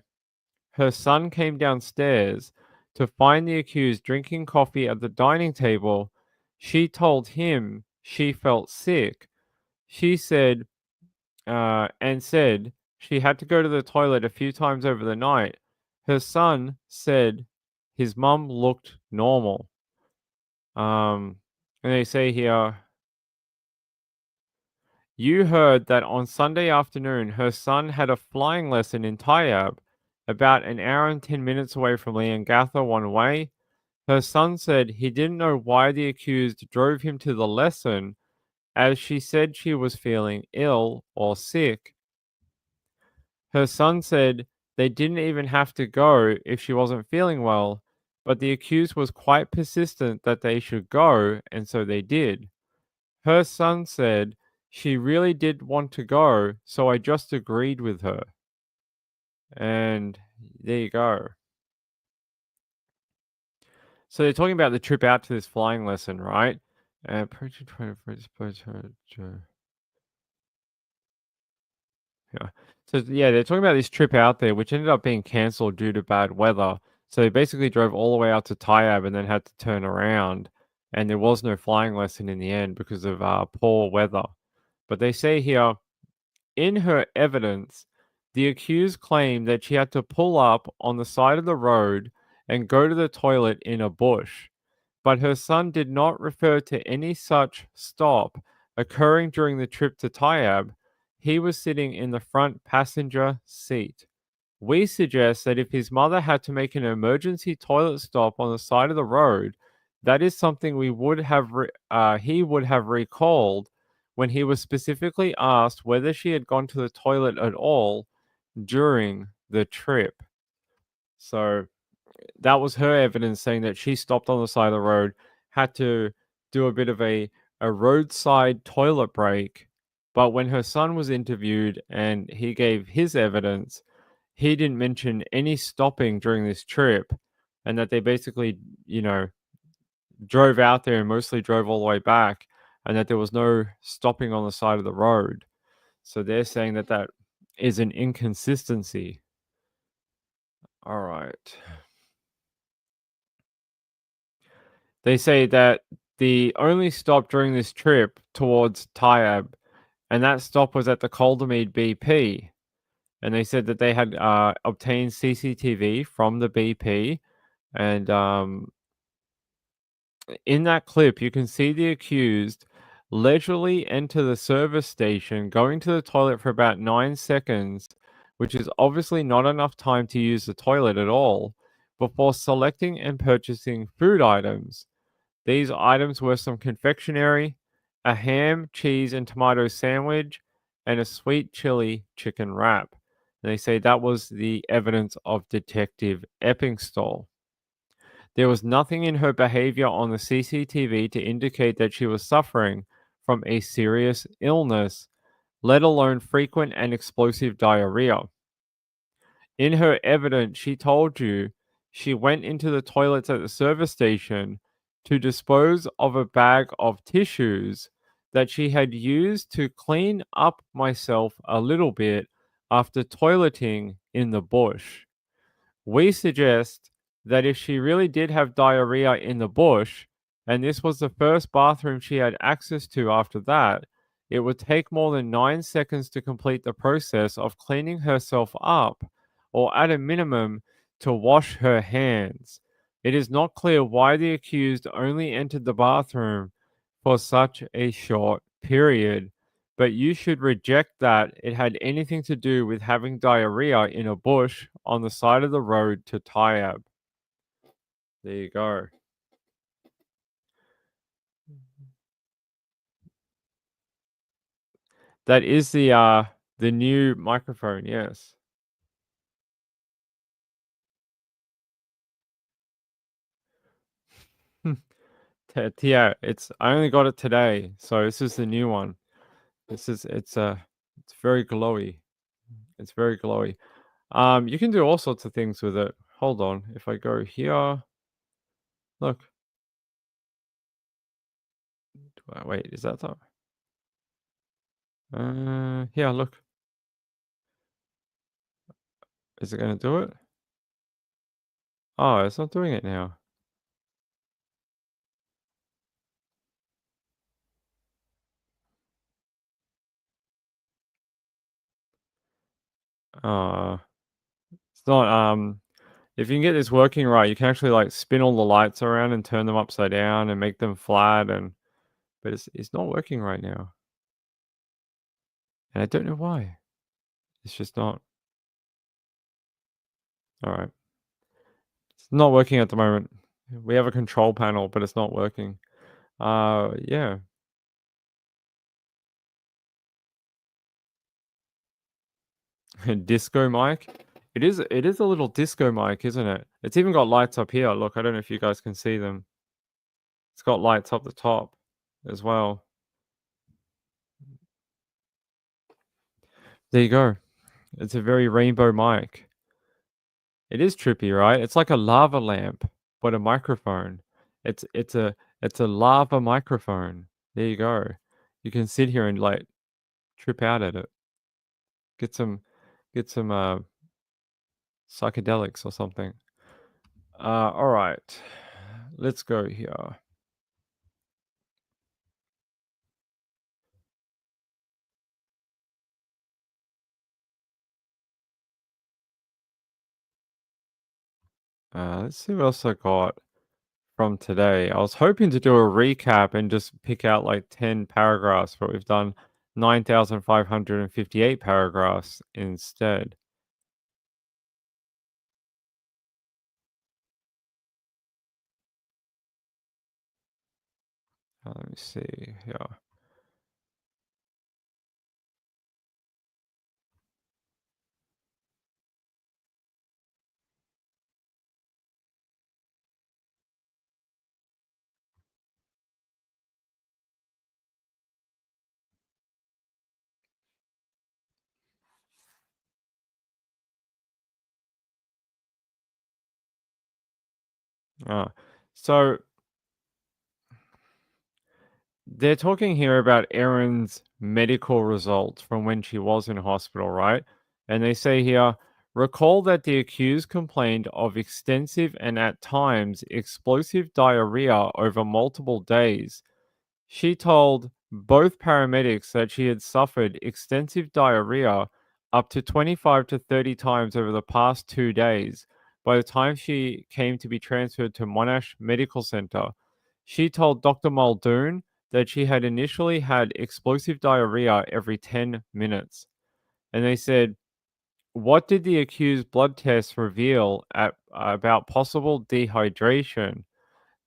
her son came downstairs to find the accused drinking coffee at the dining table She told him she felt sick. She said, and said she had to go to the toilet a few times over the night. Her son said his mum looked normal. Um, and they say here, you heard that on Sunday afternoon her son had a flying lesson in Tayab, about an hour and 10 minutes away from Leongatha one way. Her son said he didn't know why the accused drove him to the lesson, as she said she was feeling ill or sick. Her son said they didn't even have to go if she wasn't feeling well, but the accused was quite persistent that they should go, and so they did. Her son said she really did want to go, so I just agreed with her. And there you go. So they're talking about the trip out to this flying lesson, right? Project 21st. Yeah. So yeah, they're talking about this trip out there, which ended up being cancelled due to bad weather. So they basically drove all the way out to Tayab and then had to turn around, and there was no flying lesson in the end because of poor weather. But they say here, in her evidence, the accused claimed that she had to pull up on the side of the road and go to the toilet in a bush, but her son did not refer to any such stop occurring during the trip to Tayab. He was sitting in the front passenger seat. We suggest that if his mother had to make an emergency toilet stop on the side of the road, that is something he would have recalled when he was specifically asked whether she had gone to the toilet at all during the trip. So that was her evidence saying that she stopped on the side of the road, had to do a bit of a roadside toilet break. But when her son was interviewed and he gave his evidence, he didn't mention any stopping during this trip, and that they basically, you know, drove out there and mostly drove all the way back, and that there was no stopping on the side of the road. So they're saying that that is an inconsistency. All right. They say that the only stop during this trip towards Tayab, and that stop was at the Caldermead BP. And they said that they had obtained CCTV from the BP, and in that clip, you can see the accused leisurely enter the service station, going to the toilet for about 9 seconds, which is obviously not enough time to use the toilet at all, before selecting and purchasing food items. These items were some confectionery, a ham, cheese, and tomato sandwich, and a sweet chili chicken wrap. And they say that was the evidence of Detective Eppingstall. There was nothing in her behavior on the CCTV to indicate that she was suffering from a serious illness, let alone frequent and explosive diarrhea. In her evidence, she told you she went into the toilets at the service station to dispose of a bag of tissues that she had used to clean up myself a little bit after toileting in the bush. We suggest that if she really did have diarrhea in the bush, and this was the first bathroom she had access to after that, it would take more than 9 seconds to complete the process of cleaning herself up, or at a minimum, to wash her hands. It is not clear why the accused only entered the bathroom for such a short period, but you should reject that it had anything to do with having diarrhea in a bush on the side of the road to Tayab. There you go. That is the new microphone, yes. Yeah, it's I only got it today, so this is the new one. It's very glowy. It's very glowy. You can do all sorts of things with it. Hold on, if I go here, look. Wait, is that the? Yeah, look. Is it gonna do it? Oh, it's not doing it now. Uh, it's not, if you can get this working right, you can actually, like, spin all the lights around and turn them upside down and make them flat but it's not working right now, and I don't know why. It's just not. Alright. It's not working at the moment. We have a control panel, but it's not working. Yeah. Disco mic? It is a little disco mic, isn't it? It's even got lights up here. Look, I don't know if you guys can see them. It's got lights up the top as well. There you go. It's a very rainbow mic. It is trippy, right? It's like a lava lamp, but a microphone. It's a lava microphone. There you go. You can sit here and like trip out at it. Get some get some psychedelics or something. All right. Let's go here. Let's see what else I got from today. I was hoping to do a recap and just pick out like 10 paragraphs, but we've done 9,558 paragraphs instead. Let me see here. Uh, so they're talking here about Erin's medical results from when she was in hospital, right? And they say here, recall that the accused complained of extensive and at times explosive diarrhea over multiple days. She told both paramedics that she had suffered extensive diarrhea up to 25 to 30 times over the past 2 days. By the time she came to be transferred to Monash Medical Center, she told Dr. Muldoon that she had initially had explosive diarrhea every 10 minutes. And they said, what did the accused blood tests reveal about possible dehydration?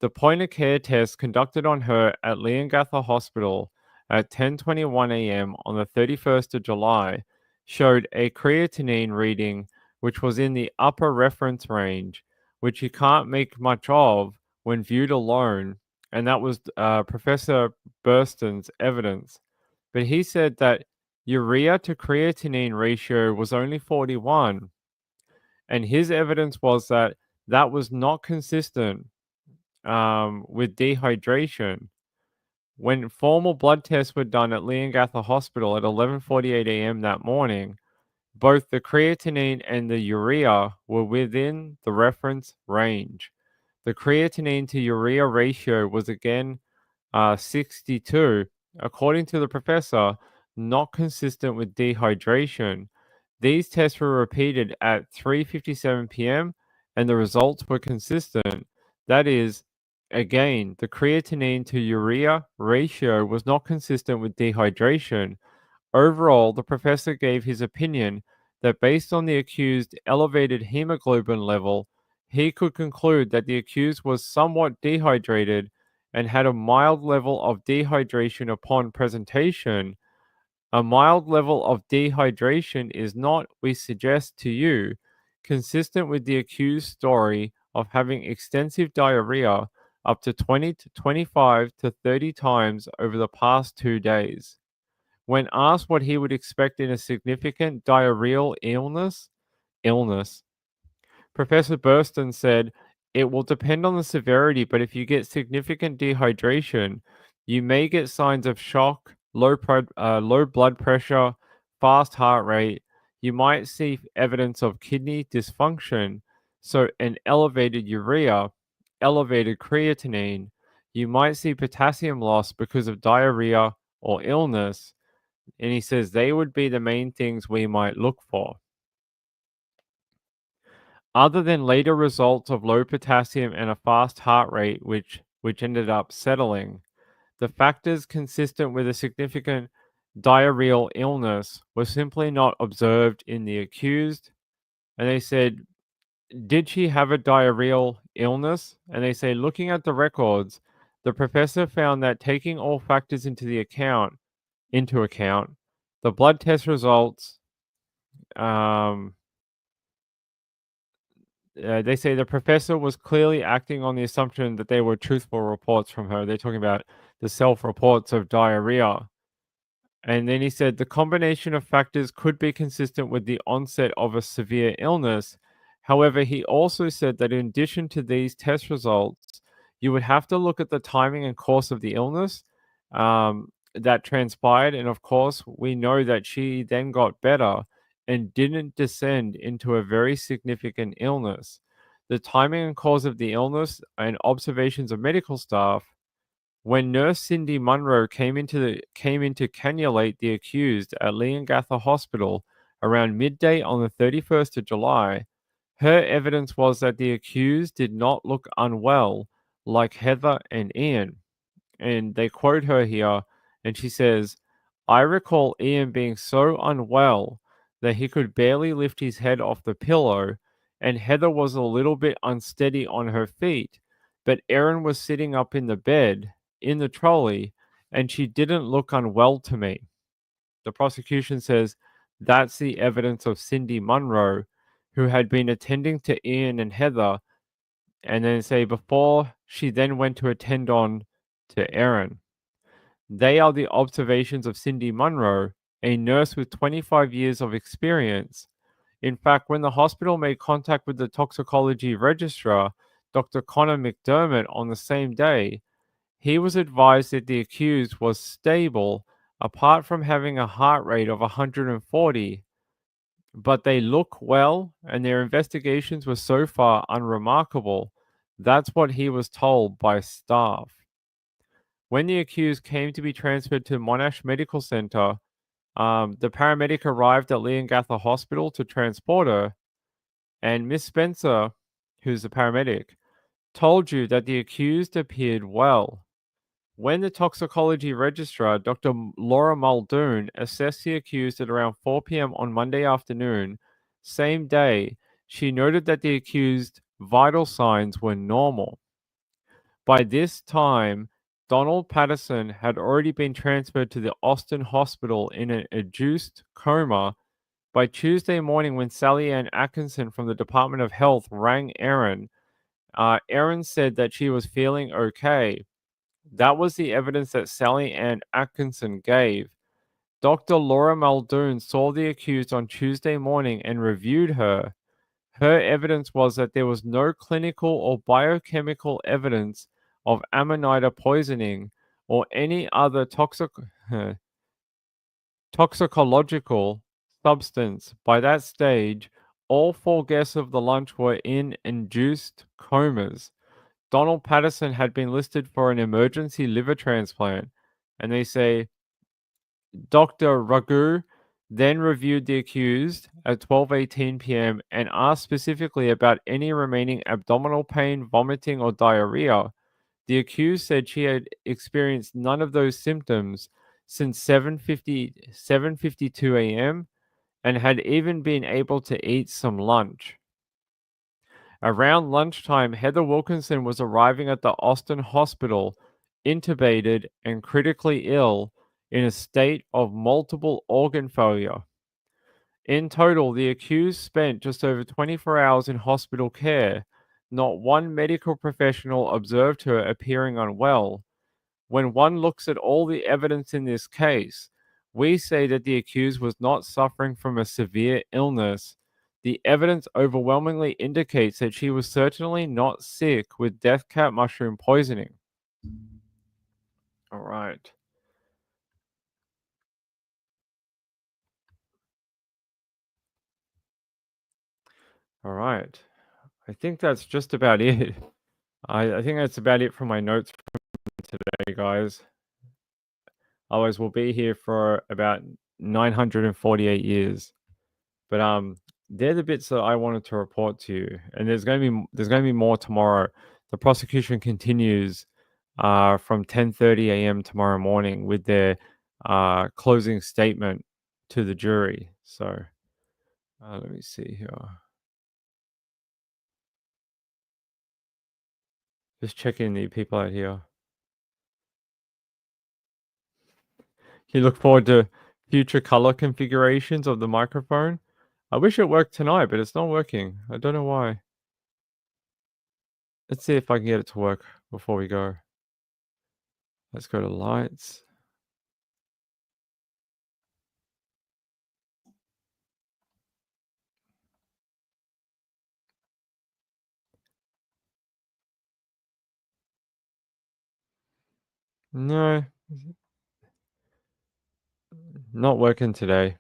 The point of care test conducted on her at Leongatha Hospital at 10:21 a.m. on the 31st of July showed a creatinine reading which was in the upper reference range, which you can't make much of when viewed alone, and that was Professor Burston's evidence. But he said that urea to creatinine ratio was only 41, and his evidence was that that was not consistent with dehydration. When formal blood tests were done at Leongatha Hospital at 11:48 a.m. that morning, both the creatinine and the urea were within the reference range. The creatinine to urea ratio was again 62, according to the professor, not consistent with dehydration. These tests were repeated at 3:57 p.m. and the results were consistent. That is, again, the creatinine to urea ratio was not consistent with dehydration. Overall, the professor gave his opinion that based on the accused elevated hemoglobin level, he could conclude that the accused was somewhat dehydrated and had a mild level of dehydration upon presentation. A mild level of dehydration is not, we suggest to you, consistent with the accused story of having extensive diarrhea up to 20 to 25 to 30 times over the past 2 days. When asked what he would expect in a significant diarrheal illness, Professor Burston said, it will depend on the severity, but if you get significant dehydration, you may get signs of shock, low blood pressure, fast heart rate. You might see evidence of kidney dysfunction, so an elevated urea, elevated creatinine. You might see potassium loss because of diarrhea or illness. And he says they would be the main things we might look for. Other than later results of low potassium and a fast heart rate, which ended up settling, the factors consistent with a significant diarrheal illness were simply not observed in the accused. And they said, did she have a diarrheal illness? And they say, looking at the records, the professor found that taking all factors into account, the blood test results, um, they say the professor was clearly acting on the assumption that they were truthful reports from her. They're talking about the self-reports of diarrhea. And then he said the combination of factors could be consistent with the onset of a severe illness. However, he also said that in addition to these test results, you would have to look at the timing and course of the illness that transpired. And of course, we know that she then got better and didn't descend into a very significant illness. The timing and cause of the illness and observations of medical staff when nurse Cindy Munro came in to cannulate the accused at Leongatha Hospital around midday on the 31st of July, her evidence was that the accused did not look unwell like Heather and Ian. And they quote her here, and she says, I recall Ian being so unwell that he could barely lift his head off the pillow, and Heather was a little bit unsteady on her feet, but Erin was sitting up in the bed, in the trolley, and she didn't look unwell to me. The prosecution says that's the evidence of Cindy Munro, who had been attending to Ian and Heather, and then say before she then went to attend on to Erin. They are the observations of Cindy Munro, a nurse with 25 years of experience. In fact, when the hospital made contact with the toxicology registrar, Dr. Connor McDermott, on the same day, he was advised that the accused was stable apart from having a heart rate of 140, but they look well and their investigations were so far unremarkable. That's what he was told by staff. When the accused came to be transferred to Monash Medical Center, the paramedic arrived at Leongatha Hospital to transport her, and Miss Spencer, who's the paramedic, told you that the accused appeared well. When the toxicology registrar, Dr. Laura Muldoon, assessed the accused at around 4 p.m. on Monday afternoon, same day, she noted that the accused vital signs were normal. By this time, Donald Patterson had already been transferred to the Austin Hospital in an induced coma. By Tuesday morning, when Sally Ann Atkinson from the Department of Health rang Erin, Erin said that she was feeling okay. That was the evidence that Sally Ann Atkinson gave. Dr. Laura Muldoon saw the accused on Tuesday morning and reviewed her. Her evidence was that there was no clinical or biochemical evidence of Amanita poisoning or any other toxicological substance. By that stage, all four guests of the lunch were in induced comas. Donald Patterson had been listed for an emergency liver transplant, and they say Dr. Raghu then reviewed the accused at 12:18 p.m. and asked specifically about any remaining abdominal pain, vomiting, or diarrhea. The accused said she had experienced none of those symptoms since 7:52 a.m. and had even been able to eat some lunch. Around lunchtime, Heather Wilkinson was arriving at the Austin Hospital, intubated and critically ill in a state of multiple organ failure. In total, the accused spent just over 24 hours in hospital care. Not one medical professional observed her appearing unwell. When one looks at all the evidence in this case, we say that the accused was not suffering from a severe illness. The evidence overwhelmingly indicates that she was certainly not sick with death cap mushroom poisoning. All right. All right. I think that's just about it. I think that's about it for my notes from today, guys. Otherwise, we'll be here for about 948 years. But they're the bits that I wanted to report to you, and there's gonna be more tomorrow. The prosecution continues from 10:30 a.m. tomorrow morning with their closing statement to the jury. So let me see here. Just checking the people out here. You look forward to future color configurations of the microphone. I wish it worked tonight, but it's not working. I don't know why. Let's see if I can get it to work before we go. Let's go to lights. No, not working today.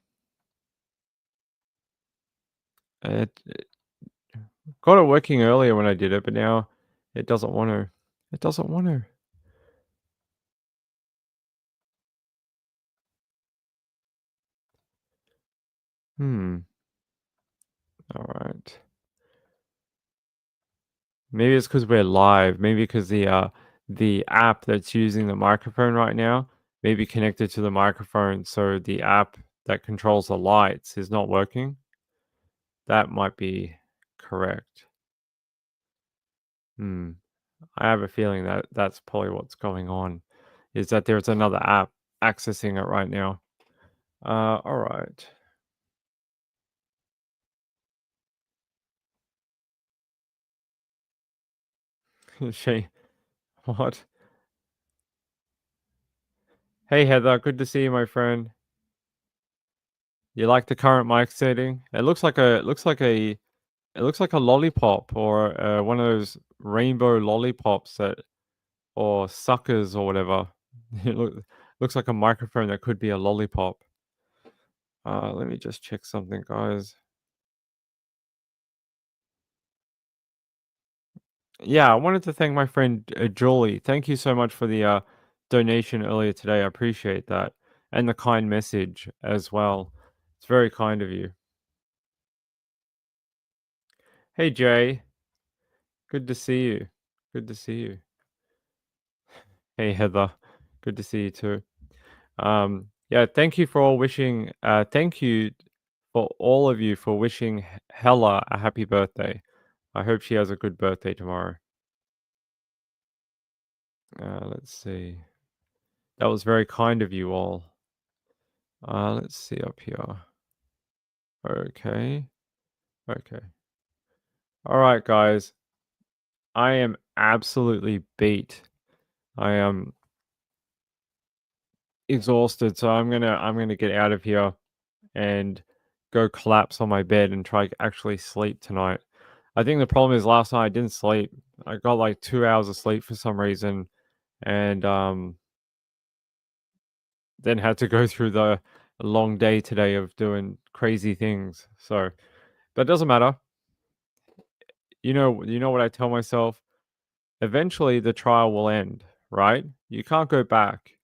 It got it working earlier when I did it, but now it doesn't want to. It doesn't want to. Hmm. All right. Maybe it's because we're live. Maybe because the app that's using the microphone right now may be connected to the microphone, so the app that controls the lights is not working. That might be correct. Hmm. I have a feeling that that's probably what's going on, is that there's another app accessing it right now. All right. She, what? Hey Heather, good to see you, my friend. You like the current mic setting? It looks like a lollipop or one of those rainbow lollipops that or suckers or whatever. Looks like a microphone that could be a lollipop. Let me just check something, guys. Yeah, I wanted to thank my friend Julie. Thank you so much for the donation earlier today. I appreciate that. And the kind message as well. It's very kind of you. Hey, Jay. Good to see you. Good to see you. Hey, Heather. Good to see you too. Yeah, thank you for all wishing. Thank you for all of you for wishing Hella a happy birthday. I hope she has a good birthday tomorrow. Let's see. That was very kind of you all. Let's see up here. Okay. Okay. All right, guys. I am absolutely beat. I am exhausted, so I'm gonna get out of here and go collapse on my bed and try actually sleep tonight. I think the problem is last night I didn't sleep. I got like 2 hours of sleep for some reason, and then had to go through the long day today of doing crazy things. So, but it doesn't matter. You know what I tell myself. Eventually, the trial will end, right? You can't go back.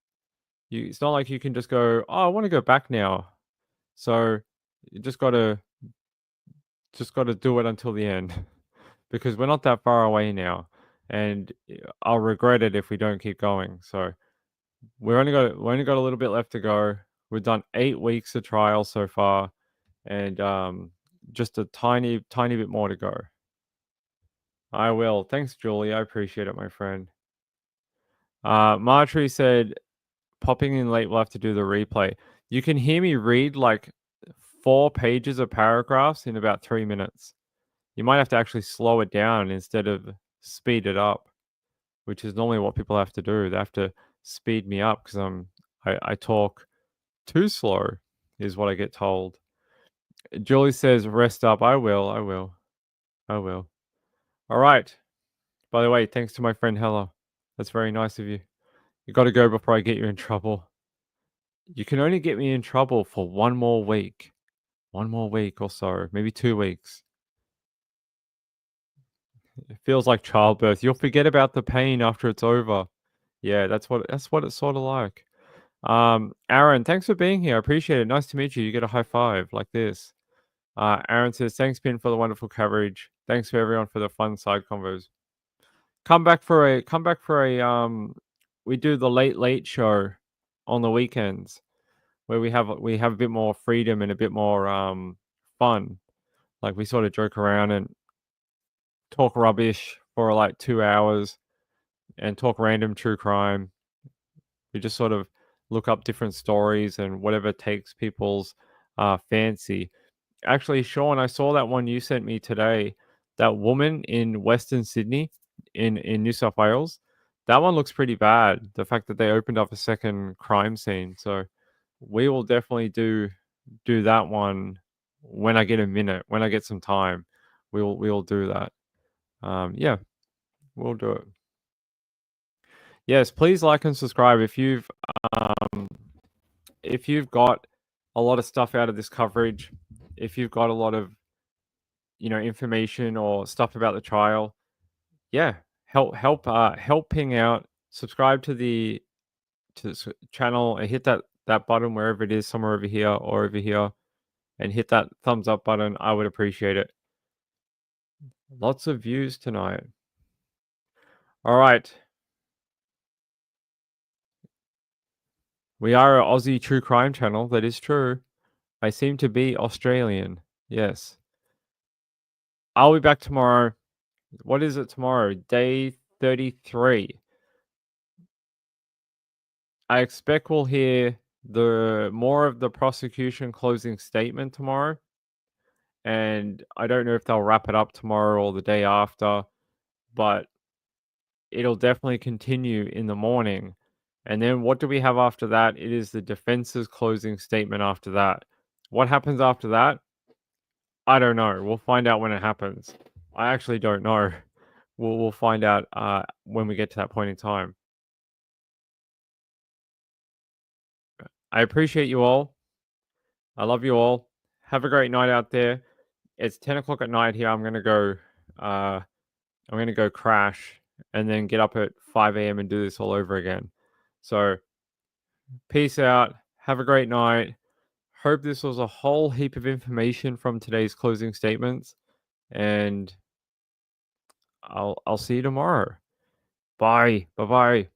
It's not like you can just go, oh, I want to go back now. So you just gotta do it until the end because we're not that far away now, and I'll regret it if we don't keep going. So we only got a little bit left to go. We've done 8 weeks of trial so far, and just a tiny bit more to go. I will. Thanks, Julie. I appreciate it, my friend. Marjorie said, "Popping in late. We'll have to do the replay." You can hear me read like 4 pages of paragraphs in about 3 minutes. You might have to actually slow it down instead of speed it up, which is normally what people have to do. They have to speed me up because I talk too slow, is what I get told. Julie says, "Rest up." I will. I will. I will. All right. By the way, thanks to my friend Hella. That's very nice of you. You got to go before I get you in trouble. You can only get me in trouble for 1 more week. 1 more week or so, maybe 2 weeks. It feels like childbirth. You'll forget about the pain after it's over. Yeah, that's what it's sort of like. Aaron, thanks for being here. I appreciate it. Nice to meet you. You get a high five like this. Aaron says, "Thanks, Pin, for the wonderful coverage. Thanks for everyone for the fun side convos. Come back for a. We do the late show on the weekends where we have a bit more freedom and a bit more fun. Like we sort of joke around and talk rubbish for like 2 hours and talk random true crime. We just sort of look up different stories and whatever takes people's fancy. Actually, Sean, I saw that one you sent me today. That woman in Western Sydney, in New South Wales. That one looks pretty bad. The fact that they opened up a second crime scene. So we will definitely do that one when I get a minute, when I get some time. We'll do that. Yeah, we'll do it. Yes, please like and subscribe um if you've got a lot of stuff out of this coverage, if you've got a lot of information or stuff about the trial, yeah, helping out. Subscribe to the channel and hit that button wherever it is, somewhere over here or over here, and hit that thumbs up button. I would appreciate it. Lots of views tonight. All right, we are an Aussie true crime channel. That is true. I seem to be Australian. Yes. I'll be back tomorrow. What is it tomorrow? Day 33. I expect we'll hear the more of the prosecution closing statement tomorrow. And I don't know if they'll wrap it up tomorrow or the day after, but it'll definitely continue in the morning. And then what do we have after that? It is the defense's closing statement after that. What happens after that? I don't know. We'll find out when it happens. I actually don't know. We'll find out when we get to that point in time. I appreciate you all. I love you all. Have a great night out there. It's 10 o'clock at night here. Uh, I'm gonna go crash and then get up at 5 a.m. and do this all over again. So peace out. Have a great night. Hope this was a whole heap of information from today's closing statements, and I'll see you tomorrow. Bye. Bye bye.